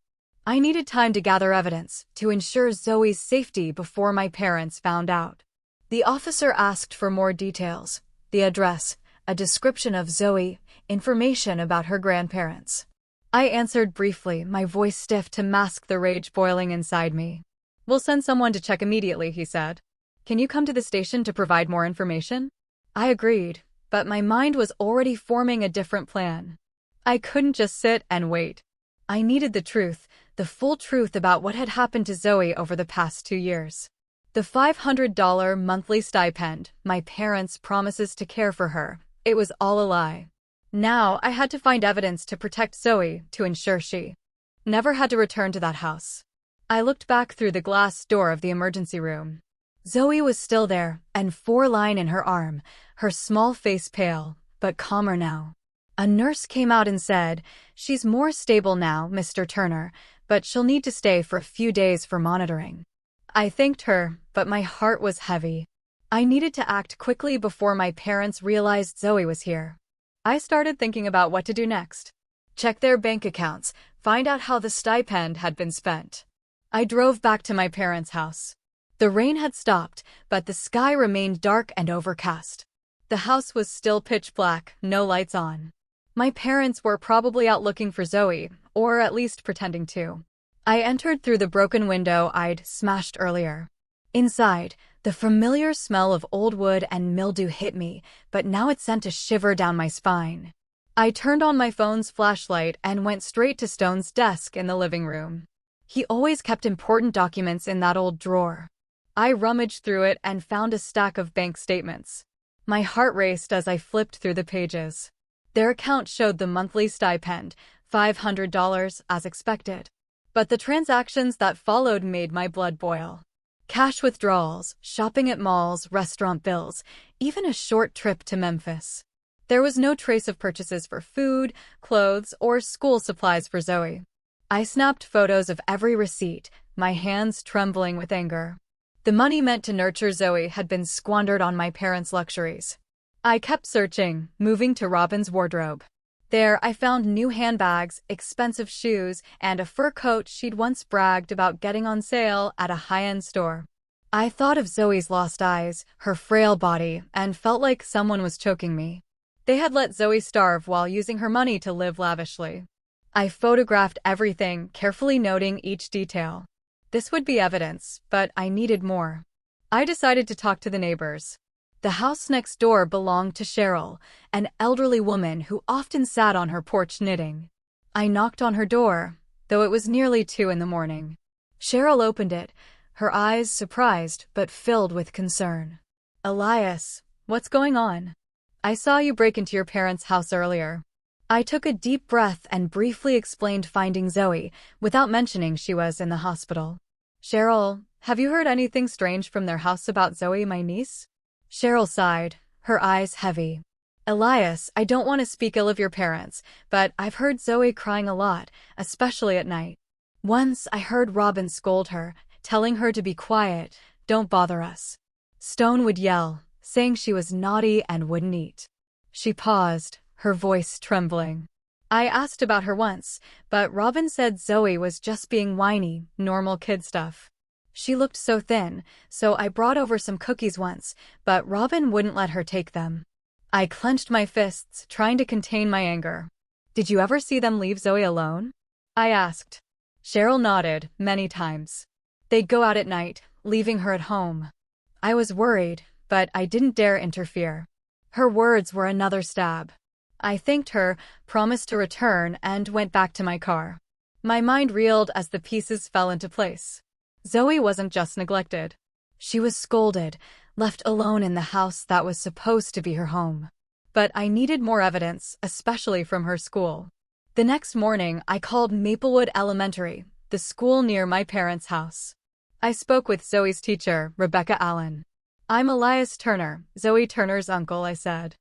Speaker 1: I needed time to gather evidence, to ensure Zoe's safety before my parents found out. The officer asked for more details, the address, a description of Zoe, information about her grandparents. I answered briefly, my voice stiff to mask the rage boiling inside me. We'll send someone to check immediately, he said. Can you come to the station to provide more information? I agreed, but my mind was already forming a different plan. I couldn't just sit and wait. I needed the truth, the full truth about what had happened to Zoe over the past 2 years. The $500 monthly stipend, my parents' promises to care for her, it was all a lie. Now I had to find evidence to protect Zoe, to ensure she never had to return to that house. I looked back through the glass door of the emergency room. Zoe was still there, and 4 line in her arm, her small face pale, but calmer now. A nurse came out and said, She's more stable now, Mr. Turner, but she'll need to stay for a few days for monitoring. I thanked her, but my heart was heavy. I needed to act quickly before my parents realized Zoe was here. I started thinking about what to do next. Check their bank accounts, find out how the stipend had been spent. I drove back to my parents' house. The rain had stopped, but the sky remained dark and overcast. The house was still pitch black, no lights on. My parents were probably out looking for Zoe, or at least pretending to. I entered through the broken window I'd smashed earlier. Inside, the familiar smell of old wood and mildew hit me, but now it sent a shiver down my spine. I turned on my phone's flashlight and went straight to Stone's desk in the living room. He always kept important documents in that old drawer. I rummaged through it and found a stack of bank statements. My heart raced as I flipped through the pages. Their account showed the monthly stipend, $500 as expected. But the transactions that followed made my blood boil. Cash withdrawals, shopping at malls, restaurant bills, even a short trip to Memphis. There was no trace of purchases for food, clothes, or school supplies for Zoe. I snapped photos of every receipt, my hands trembling with anger. The money meant to nurture Zoe had been squandered on my parents' luxuries. I kept searching, moving to Robin's wardrobe. There, I found new handbags, expensive shoes, and a fur coat she'd once bragged about getting on sale at a high-end store. I thought of Zoe's lost eyes, her frail body, and felt like someone was choking me. They had let Zoe starve while using her money to live lavishly. I photographed everything, carefully noting each detail. This would be evidence, but I needed more. I decided to talk to the neighbors. The house next door belonged to Cheryl, an elderly woman who often sat on her porch knitting. I knocked on her door, though it was nearly 2 in the morning. Cheryl opened it, her eyes surprised but filled with concern. "Elias, what's going on? I saw you break into your parents' house earlier." I took a deep breath and briefly explained finding Zoe, without mentioning she was in the hospital. "Cheryl, have you heard anything strange from their house about Zoe, my niece?" Cheryl sighed, her eyes heavy. "Elias, I don't want to speak ill of your parents, but I've heard Zoe crying a lot, especially at night. Once I heard Robin scold her, telling her to be quiet, don't bother us. Stone would yell, saying she was naughty and wouldn't eat." She paused, her voice trembling. "I asked about her once, but Robin said Zoe was just being whiny, normal kid stuff. She looked so thin, so I brought over some cookies once, but Robin wouldn't let her take them." I clenched my fists, trying to contain my anger. "Did you ever see them leave Zoe alone?" I asked. Cheryl nodded, many times. They'd go out at night, leaving her at home. I was worried, but I didn't dare interfere. Her words were another stab. I thanked her, promised to return, and went back to my car. My mind reeled as the pieces fell into place. Zoe wasn't just neglected. She was scolded, left alone in the house that was supposed to be her home. But I needed more evidence, especially from her school. The next morning, I called Maplewood Elementary, the school near my parents' house. I spoke with Zoe's teacher, Rebecca Allen. "I'm Elias Turner, Zoe Turner's uncle," I said.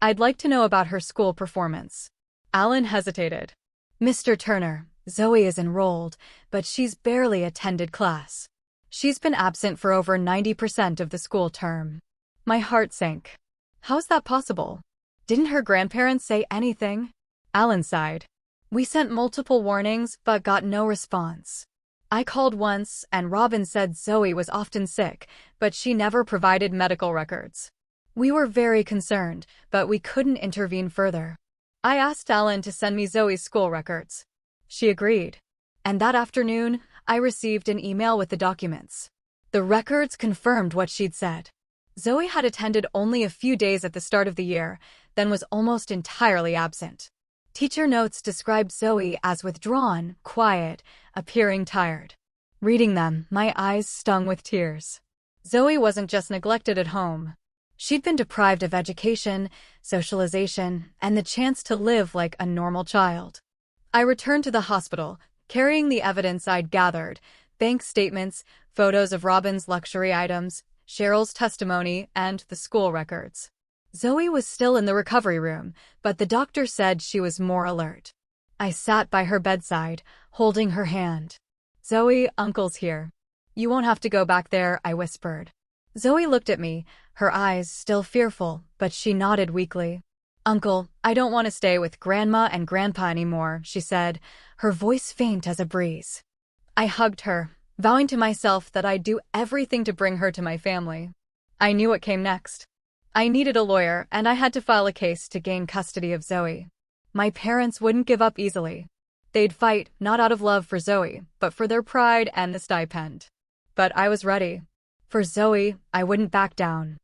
Speaker 1: "I'd like to know about her school performance." Allen hesitated. "Mr. Turner, Zoe is enrolled, but she's barely attended class. She's been absent for over 90% of the school term." My heart sank. "How's that possible? Didn't her grandparents say anything?" Allen sighed. "We sent multiple warnings but got no response. I called once, and Robin said Zoe was often sick, but she never provided medical records. We were very concerned, but we couldn't intervene further. I asked Allen to send me Zoe's school records. She agreed. And that afternoon, I received an email with the documents. The records confirmed what she'd said. Zoe had attended only a few days at the start of the year, then was almost entirely absent. Teacher notes described Zoe as withdrawn, quiet, appearing tired. Reading them, my eyes stung with tears. Zoe wasn't just neglected at home. She'd been deprived of education, socialization, and the chance to live like a normal child. I returned to the hospital, carrying the evidence I'd gathered, bank statements, photos of Robin's luxury items, Cheryl's testimony, and the school records. Zoe was still in the recovery room, but the doctor said she was more alert. I sat by her bedside, holding her hand. "Zoe, Uncle's here. You won't have to go back there," I whispered. Zoe looked at me, her eyes still fearful, but she nodded weakly. "Uncle, I don't want to stay with Grandma and Grandpa anymore," she said, her voice faint as a breeze. I hugged her, vowing to myself that I'd do everything to bring her to my family. I knew what came next. I needed a lawyer, and I had to file a case to gain custody of Zoe. My parents wouldn't give up easily. They'd fight, not out of love for Zoe, but for their pride and the stipend. But I was ready. For Zoe, I wouldn't back down.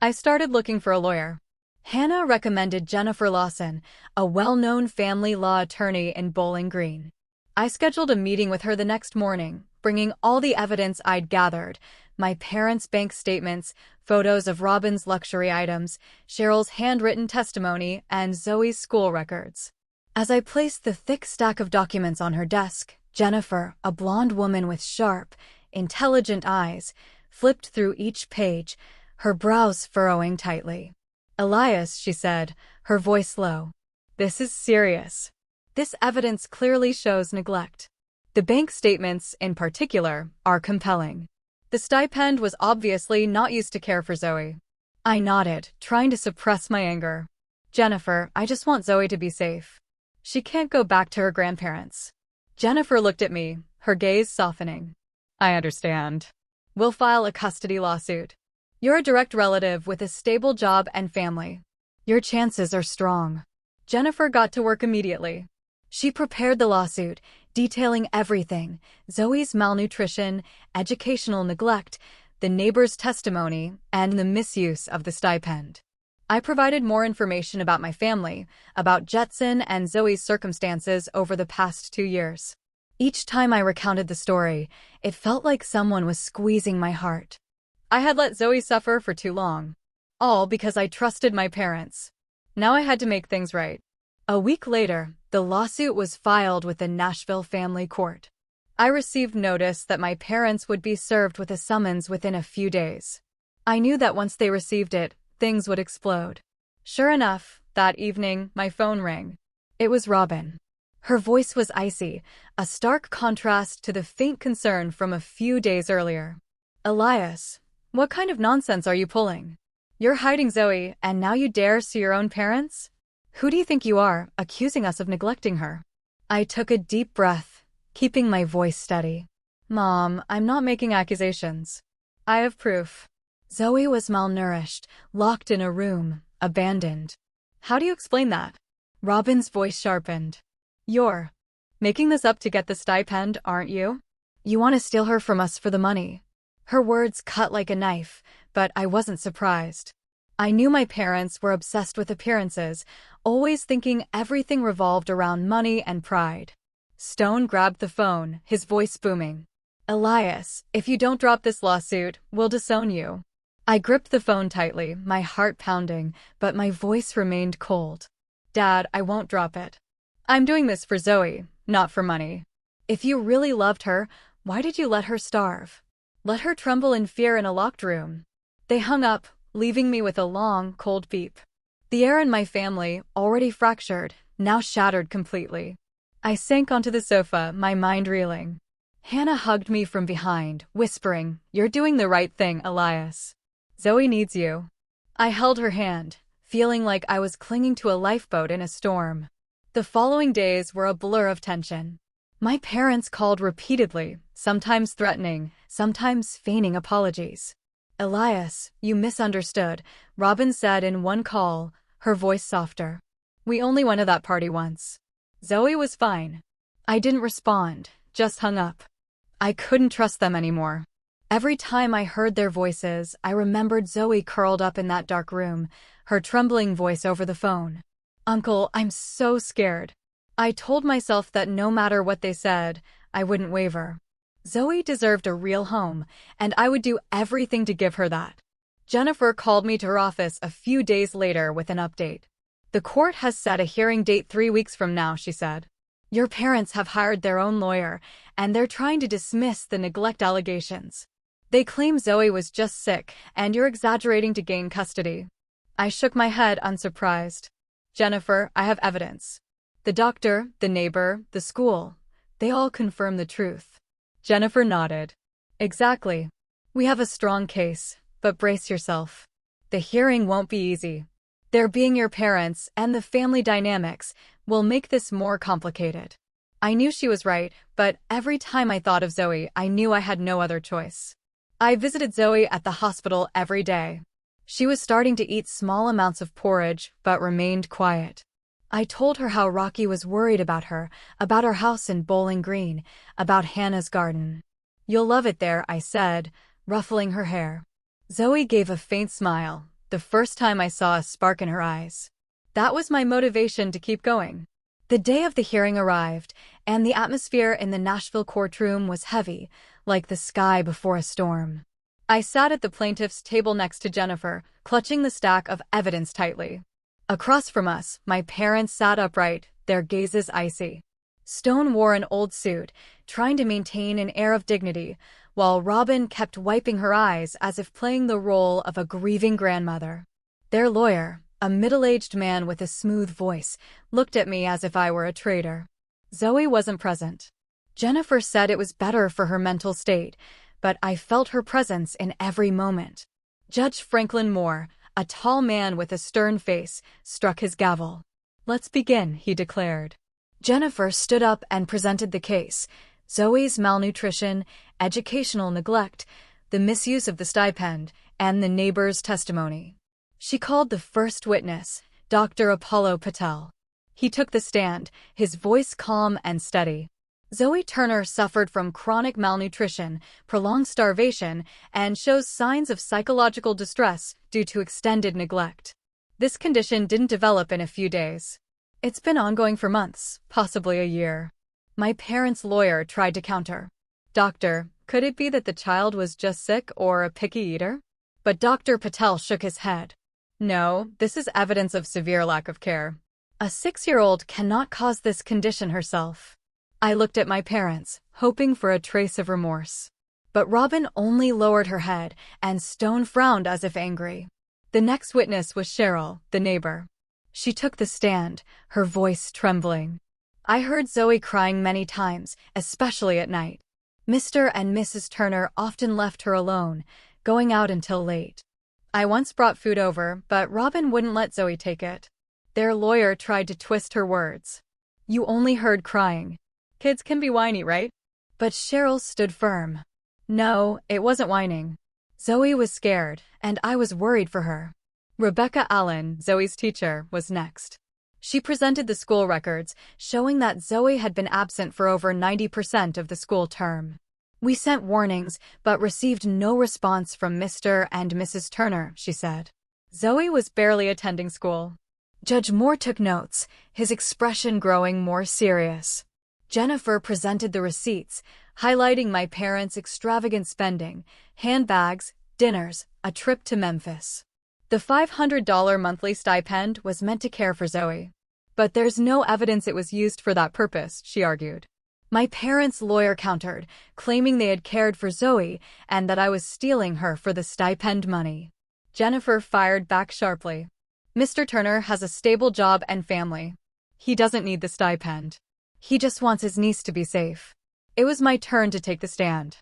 Speaker 1: I started looking for a lawyer. Hannah recommended Jennifer Lawson, a well-known family law attorney in Bowling Green. I scheduled a meeting with her the next morning, bringing all the evidence I'd gathered: my parents' bank statements, photos of Robin's luxury items, Cheryl's handwritten testimony, and Zoe's school records. As I placed the thick stack of documents on her desk, Jennifer, a blonde woman with sharp, intelligent eyes, flipped through each page, her brows furrowing tightly. "Elias," she said, her voice low. "This is serious. This evidence clearly shows neglect. The bank statements, in particular, are compelling. The stipend was obviously not used to care for Zoe." I nodded, trying to suppress my anger. "Jennifer, I just want Zoe to be safe. She can't go back to her grandparents." Jennifer looked at me, her gaze softening. "I understand. We'll file a custody lawsuit. You're a direct relative with a stable job and family. Your chances are strong." Jennifer got to work immediately. She prepared the lawsuit, detailing everything: Zoe's malnutrition, educational neglect, the neighbor's testimony, and the misuse of the stipend. I provided more information about my family, about Jetson and Zoe's circumstances over the past 2 years. Each time I recounted the story, it felt like someone was squeezing my heart. I had let Zoe suffer for too long, all because I trusted my parents. Now I had to make things right. A week later, the lawsuit was filed with the Nashville Family Court. I received notice that my parents would be served with a summons within a few days. I knew that once they received it, things would explode. Sure enough, that evening, my phone rang. It was Robin. Her voice was icy, a stark contrast to the faint concern from a few days earlier. "Elias, what kind of nonsense are you pulling? You're hiding Zoe, and now you dare sue your own parents? Who do you think you are, accusing us of neglecting her?" I took a deep breath, keeping my voice steady. "Mom, I'm not making accusations. I have proof. Zoe was malnourished, locked in a room, abandoned." "How do you explain that?" Robin's voice sharpened. "You're making this up to get the stipend, aren't you? You want to steal her from us for the money." Her words cut like a knife, but I wasn't surprised. I knew my parents were obsessed with appearances, always thinking everything revolved around money and pride. Stone grabbed the phone, his voice booming. "Elias, if you don't drop this lawsuit, we'll disown you." I gripped the phone tightly, my heart pounding, but my voice remained cold. "Dad, I won't drop it. I'm doing this for Zoe, not for money. If you really loved her, why did you let her starve? Let her tremble in fear in a locked room?" They hung up, leaving me with a long, cold beep. The air in my family, already fractured, now shattered completely. I sank onto the sofa, my mind reeling. Hannah hugged me from behind, whispering, "You're doing the right thing, Elias. Zoe needs you." I held her hand, feeling like I was clinging to a lifeboat in a storm. The following days were a blur of tension. My parents called repeatedly, sometimes threatening, sometimes feigning apologies. "Elias, you misunderstood," Robin said in one call, her voice softer. "We only went to that party once. Zoe was fine." I didn't respond, just hung up. I couldn't trust them anymore. Every time I heard their voices, I remembered Zoe curled up in that dark room, her trembling voice over the phone. "Uncle, I'm so scared." I told myself that no matter what they said, I wouldn't waver. Zoe deserved a real home, and I would do everything to give her that. Jennifer called me to her office a few days later with an update. "The court has set a hearing date 3 weeks from now," she said. "Your parents have hired their own lawyer, and they're trying to dismiss the neglect allegations. They claim Zoe was just sick, and you're exaggerating to gain custody." I shook my head, unsurprised. "Jennifer, I have evidence. The doctor, the neighbor, the school, they all confirm the truth." Jennifer nodded. "Exactly. We have a strong case, but brace yourself. The hearing won't be easy. Their being your parents and the family dynamics will make this more complicated." I knew she was right, but every time I thought of Zoe, I knew I had no other choice. I visited Zoe at the hospital every day. She was starting to eat small amounts of porridge, but remained quiet. I told her how Rocky was worried about her house in Bowling Green, about Hannah's garden. "You'll love it there," I said, ruffling her hair. Zoe gave a faint smile, the first time I saw a spark in her eyes. That was my motivation to keep going. The day of the hearing arrived, and the atmosphere in the Nashville courtroom was heavy, like the sky before a storm. I sat at the plaintiff's table next to Jennifer, clutching the stack of evidence tightly. Across from us, my parents sat upright, their gazes icy. Stone wore an old suit, trying to maintain an air of dignity, while Robin kept wiping her eyes as if playing the role of a grieving grandmother. Their lawyer, a middle-aged man with a smooth voice, looked at me as if I were a traitor. Zoe wasn't present. Jennifer said it was better for her mental state, but I felt her presence in every moment. Judge Franklin Moore, a tall man with a stern face, struck his gavel. "Let's begin," he declared. Jennifer stood up and presented the case: Zoe's malnutrition, educational neglect, the misuse of the stipend, and the neighbor's testimony. She called the first witness, Dr. Apollo Patel. He took the stand, his voice calm and steady. Zoe Turner suffered from chronic malnutrition, prolonged starvation, and shows signs of psychological distress due to extended neglect. This condition didn't develop in a few days. It's been ongoing for months, possibly a year. My parents' lawyer tried to counter. "Doctor, could it be that the child was just sick or a picky eater?" But Dr. Patel shook his head. "No, this is evidence of severe lack of care. A 6-year-old cannot cause this condition herself." I looked at my parents, hoping for a trace of remorse. But Robin only lowered her head, and Stone frowned as if angry. The next witness was Cheryl, the neighbor. She took the stand, her voice trembling. "I heard Zoe crying many times, especially at night. Mr. and Mrs. Turner often left her alone, going out until late. I once brought food over, but Robin wouldn't let Zoe take it." Their lawyer tried to twist her words. "You only heard crying. Kids can be whiny, right?" But Cheryl stood firm. "No, it wasn't whining. Zoe was scared, and I was worried for her." Rebecca Allen, Zoe's teacher, was next. She presented the school records, showing that Zoe had been absent for over 90% of the school term. "We sent warnings, but received no response from Mr. and Mrs. Turner," she said. Zoe was barely attending school. Judge Moore took notes, his expression growing more serious. Jennifer presented the receipts, highlighting my parents' extravagant spending: handbags, dinners, a trip to Memphis. The $500 monthly stipend was meant to care for Zoe. But there's no evidence it was used for that purpose, she argued. My parents' lawyer countered, claiming they had cared for Zoe and that I was stealing her for the stipend money. Jennifer fired back sharply. "Mr. Turner has a stable job and family. He doesn't need the stipend. He just wants his niece to be safe." It was my turn to take the stand.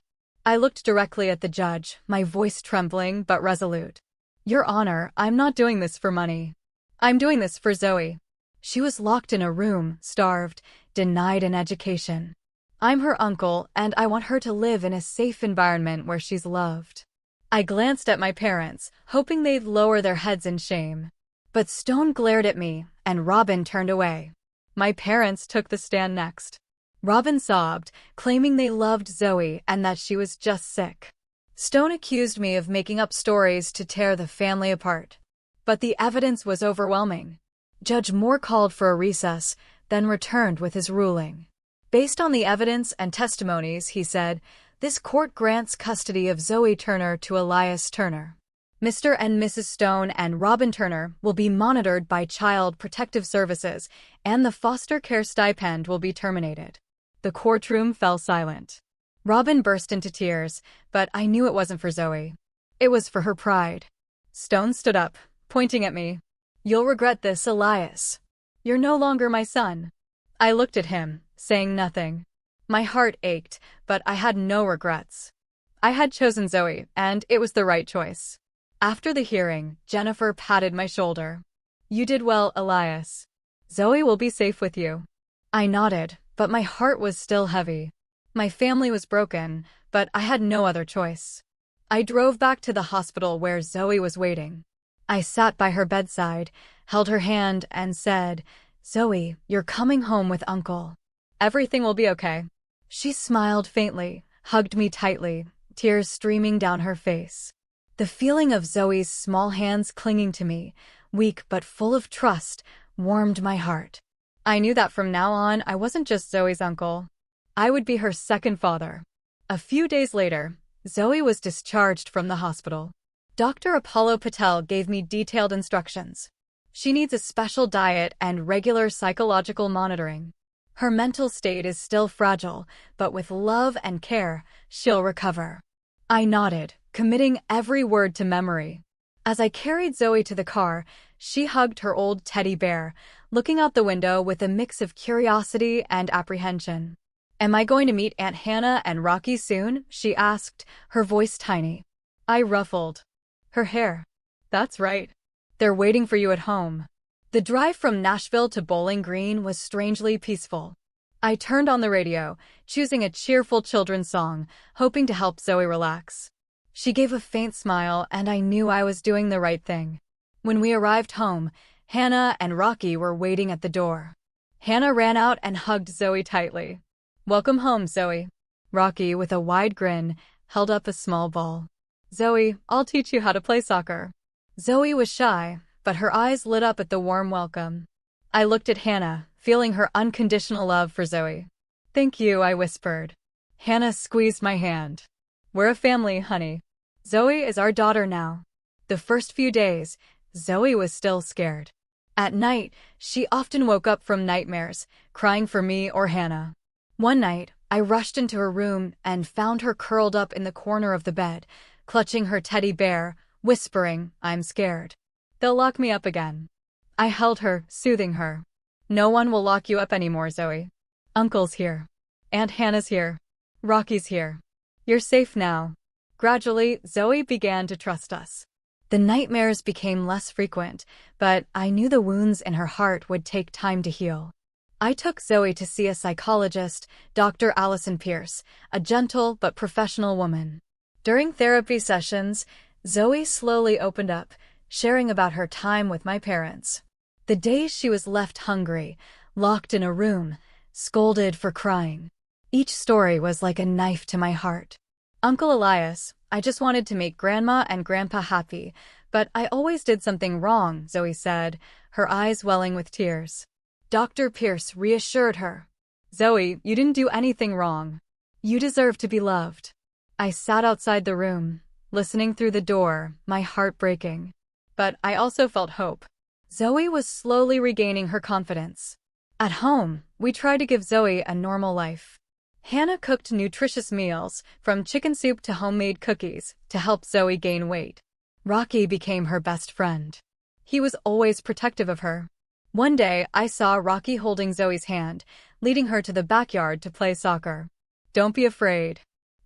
Speaker 1: I looked directly at the judge, my voice trembling but resolute. "Your Honor, I'm not doing this for money. I'm doing this for Zoe. She was locked in a room, starved, denied an education. I'm her uncle, and I want her to live in a safe environment where she's loved." I glanced at my parents, hoping they'd lower their heads in shame. But Stone glared at me, and Robin turned away. My parents took the stand next. Robin sobbed, claiming they loved Zoe and that she was just sick. Stone accused me of making up stories to tear the family apart. But the evidence was overwhelming. Judge Moore called for a recess, then returned with his ruling. "Based on the evidence and testimonies," he said, "this court grants custody of Zoe Turner to Elias Turner. Mr. and Mrs. Stone and Robin Turner will be monitored by Child Protective Services, and the foster care stipend will be terminated." The courtroom fell silent. Robin burst into tears, but I knew it wasn't for Zoe. It was for her pride. Stone stood up, pointing at me. "You'll regret this, Elias. You're no longer my son." I looked at him, saying nothing. My heart ached, but I had no regrets. I had chosen Zoe, and it was the right choice. After the hearing, Jennifer patted my shoulder. "You did well, Elias. Zoe will be safe with you." I nodded, but my heart was still heavy. My family was broken, but I had no other choice. I drove back to the hospital where Zoe was waiting. I sat by her bedside, held her hand, and said, "Zoe, you're coming home with Uncle. Everything will be okay." She smiled faintly, hugged me tightly, tears streaming down her face. The feeling of Zoe's small hands clinging to me, weak but full of trust, warmed my heart. I knew that from now on, I wasn't just Zoe's uncle. I would be her second father. A few days later, Zoe was discharged from the hospital. Dr. Apollo Patel gave me detailed instructions. She needs a special diet and regular psychological monitoring. Her mental state is still fragile, but with love and care, she'll recover. I nodded, committing every word to memory. As I carried Zoe to the car, she hugged her old teddy bear, looking out the window with a mix of curiosity and apprehension. "Am I going to meet Aunt Hannah and Rocky soon?" she asked, her voice tiny. I ruffled her hair. "That's right. They're waiting for you at home." The drive from Nashville to Bowling Green was strangely peaceful. I turned on the radio, choosing a cheerful children's song, hoping to help Zoe relax. She gave a faint smile, and I knew I was doing the right thing. When we arrived home, Hannah and Rocky were waiting at the door. Hannah ran out and hugged Zoe tightly. "Welcome home, Zoe." Rocky, with a wide grin, held up a small ball. "Zoe, I'll teach you how to play soccer." Zoe was shy, but her eyes lit up at the warm welcome. I looked at Hannah, feeling her unconditional love for Zoe. "Thank you," I whispered. Hannah squeezed my hand. "We're a family, honey. Zoe is our daughter now." The first few days, Zoe was still scared. At night, she often woke up from nightmares, crying for me or Hannah. One night, I rushed into her room and found her curled up in the corner of the bed, clutching her teddy bear, whispering, "I'm scared. They'll lock me up again." I held her, soothing her. "No one will lock you up anymore, Zoe. Uncle's here. Aunt Hannah's here. Rocky's here. You're safe now." Gradually, Zoe began to trust us. The nightmares became less frequent, but I knew the wounds in her heart would take time to heal. I took Zoe to see a psychologist, Dr. Allison Pierce, a gentle but professional woman. During therapy sessions, Zoe slowly opened up, sharing about her time with my parents. The days she was left hungry, locked in a room, scolded for crying. Each story was like a knife to my heart. "Uncle Elias, I just wanted to make Grandma and Grandpa happy, but I always did something wrong," Zoe said, her eyes welling with tears. Dr. Pierce reassured her. "Zoe, you didn't do anything wrong. You deserve to be loved." I sat outside the room, listening through the door, my heart breaking. But I also felt hope. Zoe was slowly regaining her confidence. At home, we tried to give Zoe a normal life. Hannah cooked nutritious meals, from chicken soup to homemade cookies, to help Zoe gain weight. Rocky became her best friend. He was always protective of her. One day, I saw Rocky holding Zoe's hand, leading her to the backyard to play soccer. "Don't be afraid.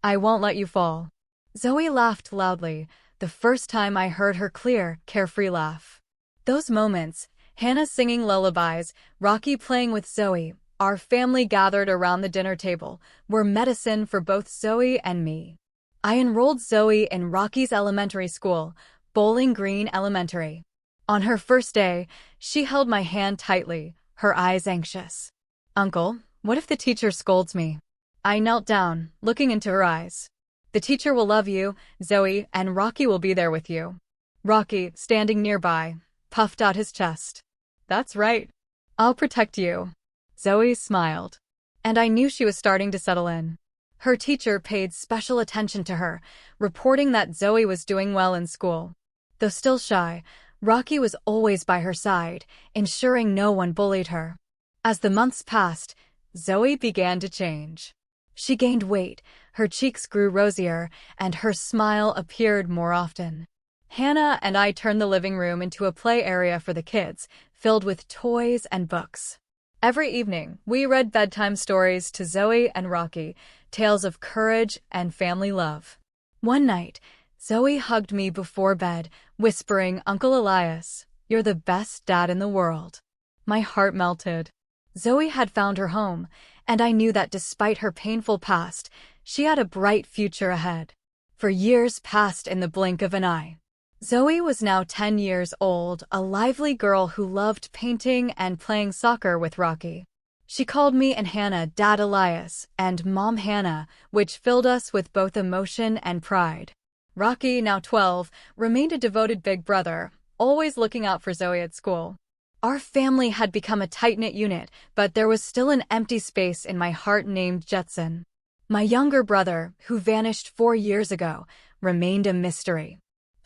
Speaker 1: I won't let you fall." Zoe laughed loudly, the first time I heard her clear, carefree laugh. Those moments, Hannah singing lullabies, Rocky playing with Zoe, our family gathered around the dinner table, were medicine for both Zoe and me. I enrolled Zoe in Rocky's elementary school, Bowling Green Elementary. On her first day, she held my hand tightly, her eyes anxious. "Uncle, what if the teacher scolds me?" I knelt down, looking into her eyes. "The teacher will love you, Zoe, and Rocky will be there with you." Rocky, standing nearby, puffed out his chest. "That's right. I'll protect you." Zoe smiled. And I knew she was starting to settle in. Her teacher paid special attention to her, reporting that Zoe was doing well in school. Though still shy, Rocky was always by her side, ensuring no one bullied her. As the months passed, Zoe began to change. She gained weight, her cheeks grew rosier, and her smile appeared more often. Hannah and I turned the living room into a play area for the kids, filled with toys and books. Every evening, we read bedtime stories to Zoe and Rocky, tales of courage and family love. One night, Zoe hugged me before bed, whispering, "Uncle Elias, you're the best dad in the world." My heart melted. Zoe had found her home, and I knew that despite her painful past, she had a bright future ahead. For years passed in the blink of an eye. Zoe was now 10 years old, a lively girl who loved painting and playing soccer with Rocky. She called me and Hannah Dad Elias and Mom Hannah, which filled us with both emotion and pride. Rocky, now 12, remained a devoted big brother, always looking out for Zoe at school. Our family had become a tight-knit unit, but there was still an empty space in my heart named Jetson. My younger brother, who vanished 4 years ago, remained a mystery.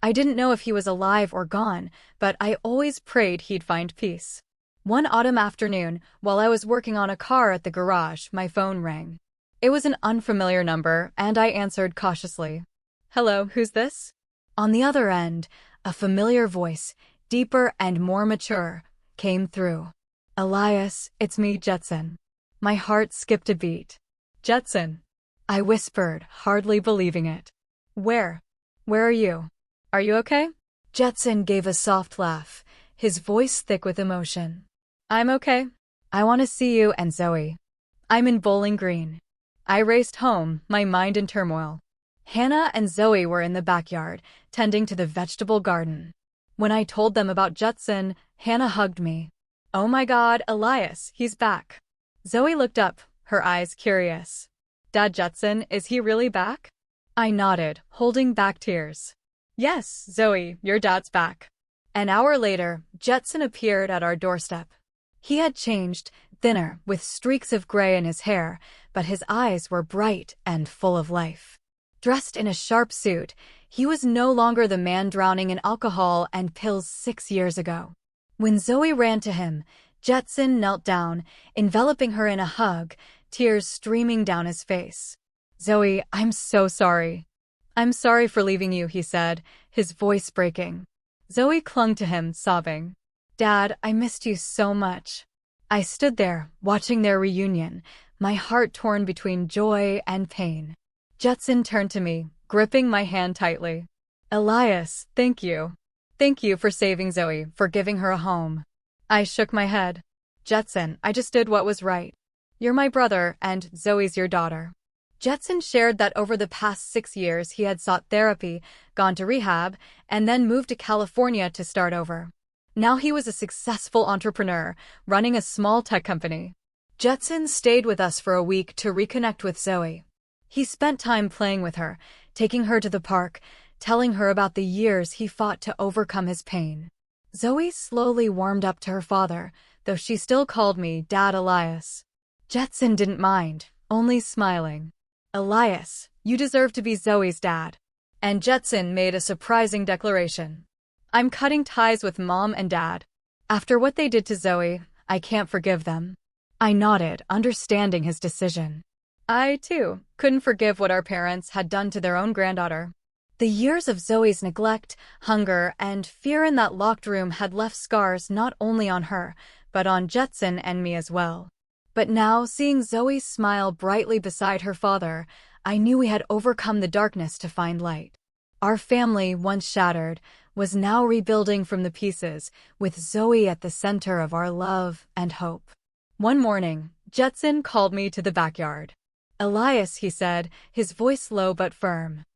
Speaker 1: I didn't know if he was alive or gone, but I always prayed he'd find peace. One autumn afternoon, while I was working on a car at the garage, my phone rang. It was an unfamiliar number, and I answered cautiously. "Hello, who's this?" On the other end, a familiar voice, deeper and more mature, came through. "Elias, it's me, Jetson." My heart skipped a beat. "Jetson," I whispered, hardly believing it. Where are you? Are you okay?" Jetson gave a soft laugh, his voice thick with emotion. "I'm okay. I want to see you and Zoe. I'm in Bowling Green." I raced home, my mind in turmoil. Hannah and Zoe were in the backyard, tending to the vegetable garden. When I told them about Jetson, Hannah hugged me. "Oh my God, Elias, he's back." Zoe looked up, her eyes curious. "Dad Jetson, is he really back?" I nodded, holding back tears. "Yes, Zoe, your dad's back." An hour later, Jetson appeared at our doorstep. He had changed, thinner, with streaks of gray in his hair, but his eyes were bright and full of life. Dressed in a sharp suit, he was no longer the man drowning in alcohol and pills 6 years ago. When Zoe ran to him, Jetson knelt down, enveloping her in a hug, tears streaming down his face. "Zoe, I'm so sorry." "I'm sorry for leaving you," he said, his voice breaking. Zoe clung to him, sobbing. "Dad, I missed you so much." I stood there, watching their reunion, my heart torn between joy and pain. Jetson turned to me, gripping my hand tightly. "Elias, thank you. Thank you for saving Zoe, for giving her a home." I shook my head. "Jetson, I just did what was right. You're my brother, and Zoe's your daughter." Jetson shared that over the past 6 years he had sought therapy, gone to rehab, and then moved to California to start over. Now he was a successful entrepreneur, running a small tech company. Jetson stayed with us for a week to reconnect with Zoe. He spent time playing with her, taking her to the park, telling her about the years he fought to overcome his pain. Zoe slowly warmed up to her father, though she still called me Dad Elias. Jetson didn't mind, only smiling. "Elias, you deserve to be Zoe's dad." And Jetson made a surprising declaration. "I'm cutting ties with Mom and Dad. After what they did to Zoe, I can't forgive them." I nodded, understanding his decision. I, too, couldn't forgive what our parents had done to their own granddaughter. The years of Zoe's neglect, hunger, and fear in that locked room had left scars not only on her, but on Jetson and me as well. But now, seeing Zoe smile brightly beside her father, I knew we had overcome the darkness to find light. Our family, once shattered, was now rebuilding from the pieces, with Zoe at the center of our love and hope. One morning, Jetson called me to the backyard. "Elias," he said, his voice low but firm.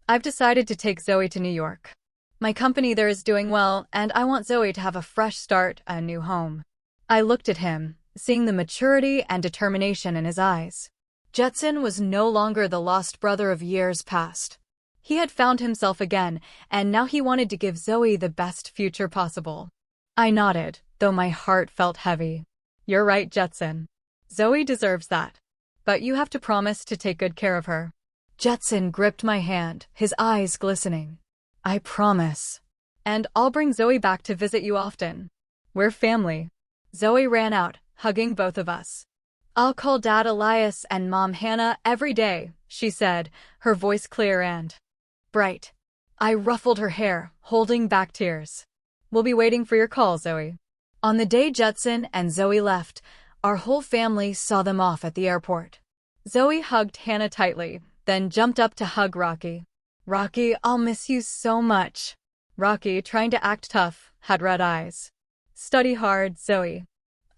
Speaker 1: "I've decided to take Zoe to New York. My company there is doing well, and I want Zoe to have a fresh start, a new home." I looked at him, seeing the maturity and determination in his eyes. Jetson was no longer the lost brother of years past. He had found himself again, and now he wanted to give Zoe the best future possible. I nodded, though my heart felt heavy. "You're right, Jetson. Zoe deserves that. But you have to promise to take good care of her." Jetson gripped my hand, his eyes glistening. "I promise. And I'll bring Zoe back to visit you often. We're family." Zoe ran out, hugging both of us. "I'll call Dad Elias and Mom Hannah every day," she said, her voice clear and bright. I ruffled her hair, holding back tears. "We'll be waiting for your call, Zoe." On the day Jetson and Zoe left, our whole family saw them off at the airport. Zoe hugged Hannah tightly, then jumped up to hug Rocky. "Rocky, I'll miss you so much." Rocky, trying to act tough, had red eyes. "Study hard, Zoe.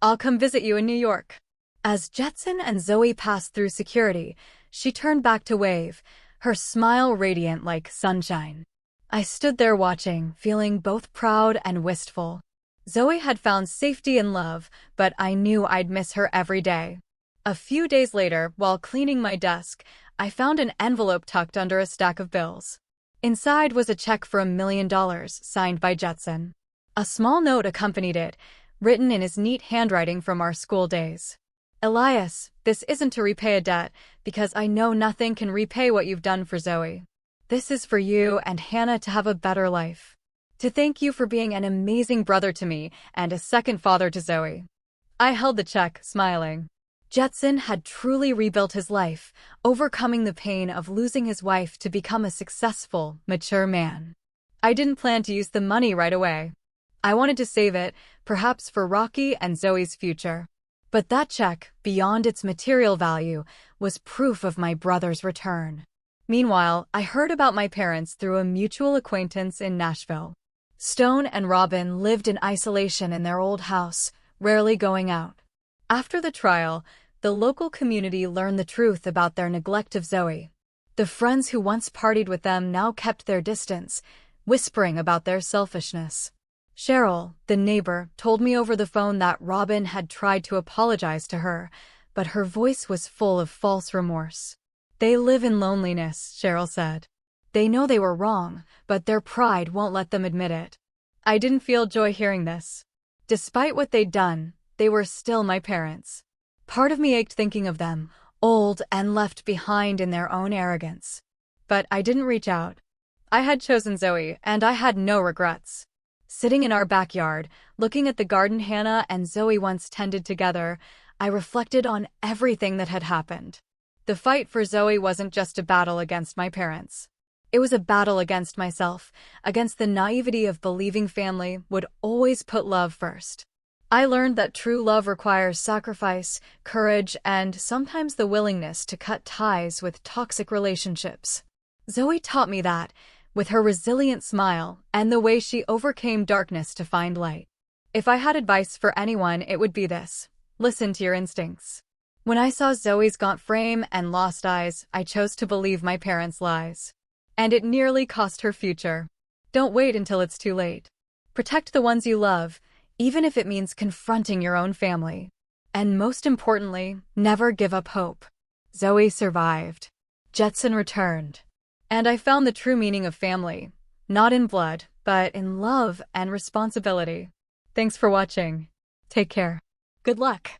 Speaker 1: I'll come visit you in New York." As Jetson and Zoe passed through security, she turned back to wave, her smile radiant like sunshine. I stood there watching, feeling both proud and wistful. Zoe had found safety and love, but I knew I'd miss her every day. A few days later, while cleaning my desk, I found an envelope tucked under a stack of bills. Inside was a check for $1 million, signed by Jetson. A small note accompanied it, written in his neat handwriting from our school days. Elias, this isn't to repay a debt, because I know nothing can repay what you've done for Zoe. This is for you and Hannah to have a better life. To thank you for being an amazing brother to me and a second father to Zoe. I held the check, smiling. Jetson had truly rebuilt his life, overcoming the pain of losing his wife to become a successful, mature man. I didn't plan to use the money right away. I wanted to save it, perhaps for Rocky and Zoe's future. But that check, beyond its material value, was proof of my brother's return. Meanwhile, I heard about my parents through a mutual acquaintance in Nashville. Stone and Robin lived in isolation in their old house, rarely going out. After the trial, the local community learned the truth about their neglect of Zoe. The friends who once partied with them now kept their distance, whispering about their selfishness. Cheryl, the neighbor, told me over the phone that Robin had tried to apologize to her, but her voice was full of false remorse. They live in loneliness, Cheryl said. They know they were wrong, but their pride won't let them admit it. I didn't feel joy hearing this. Despite what they'd done, they were still my parents. Part of me ached thinking of them, old and left behind in their own arrogance. But I didn't reach out. I had chosen Zoe, and I had no regrets. Sitting in our backyard, looking at the garden Hannah and Zoe once tended together, I reflected on everything that had happened. The fight for Zoe wasn't just a battle against my parents. It was a battle against myself, against the naivety of believing family would always put love first. I learned that true love requires sacrifice, courage, and sometimes the willingness to cut ties with toxic relationships. Zoe taught me that, with her resilient smile and the way she overcame darkness to find light. If I had advice for anyone, it would be this: listen to your instincts. When I saw Zoe's gaunt frame and lost eyes, I chose to believe my parents' lies. And it nearly cost her future. Don't wait until it's too late. Protect the ones you love, even if it means confronting your own family. And most importantly, never give up hope. Zoe survived. Jetson returned. And I found the true meaning of family, not in blood, but in love and responsibility. Thanks for watching. Take care. Good luck.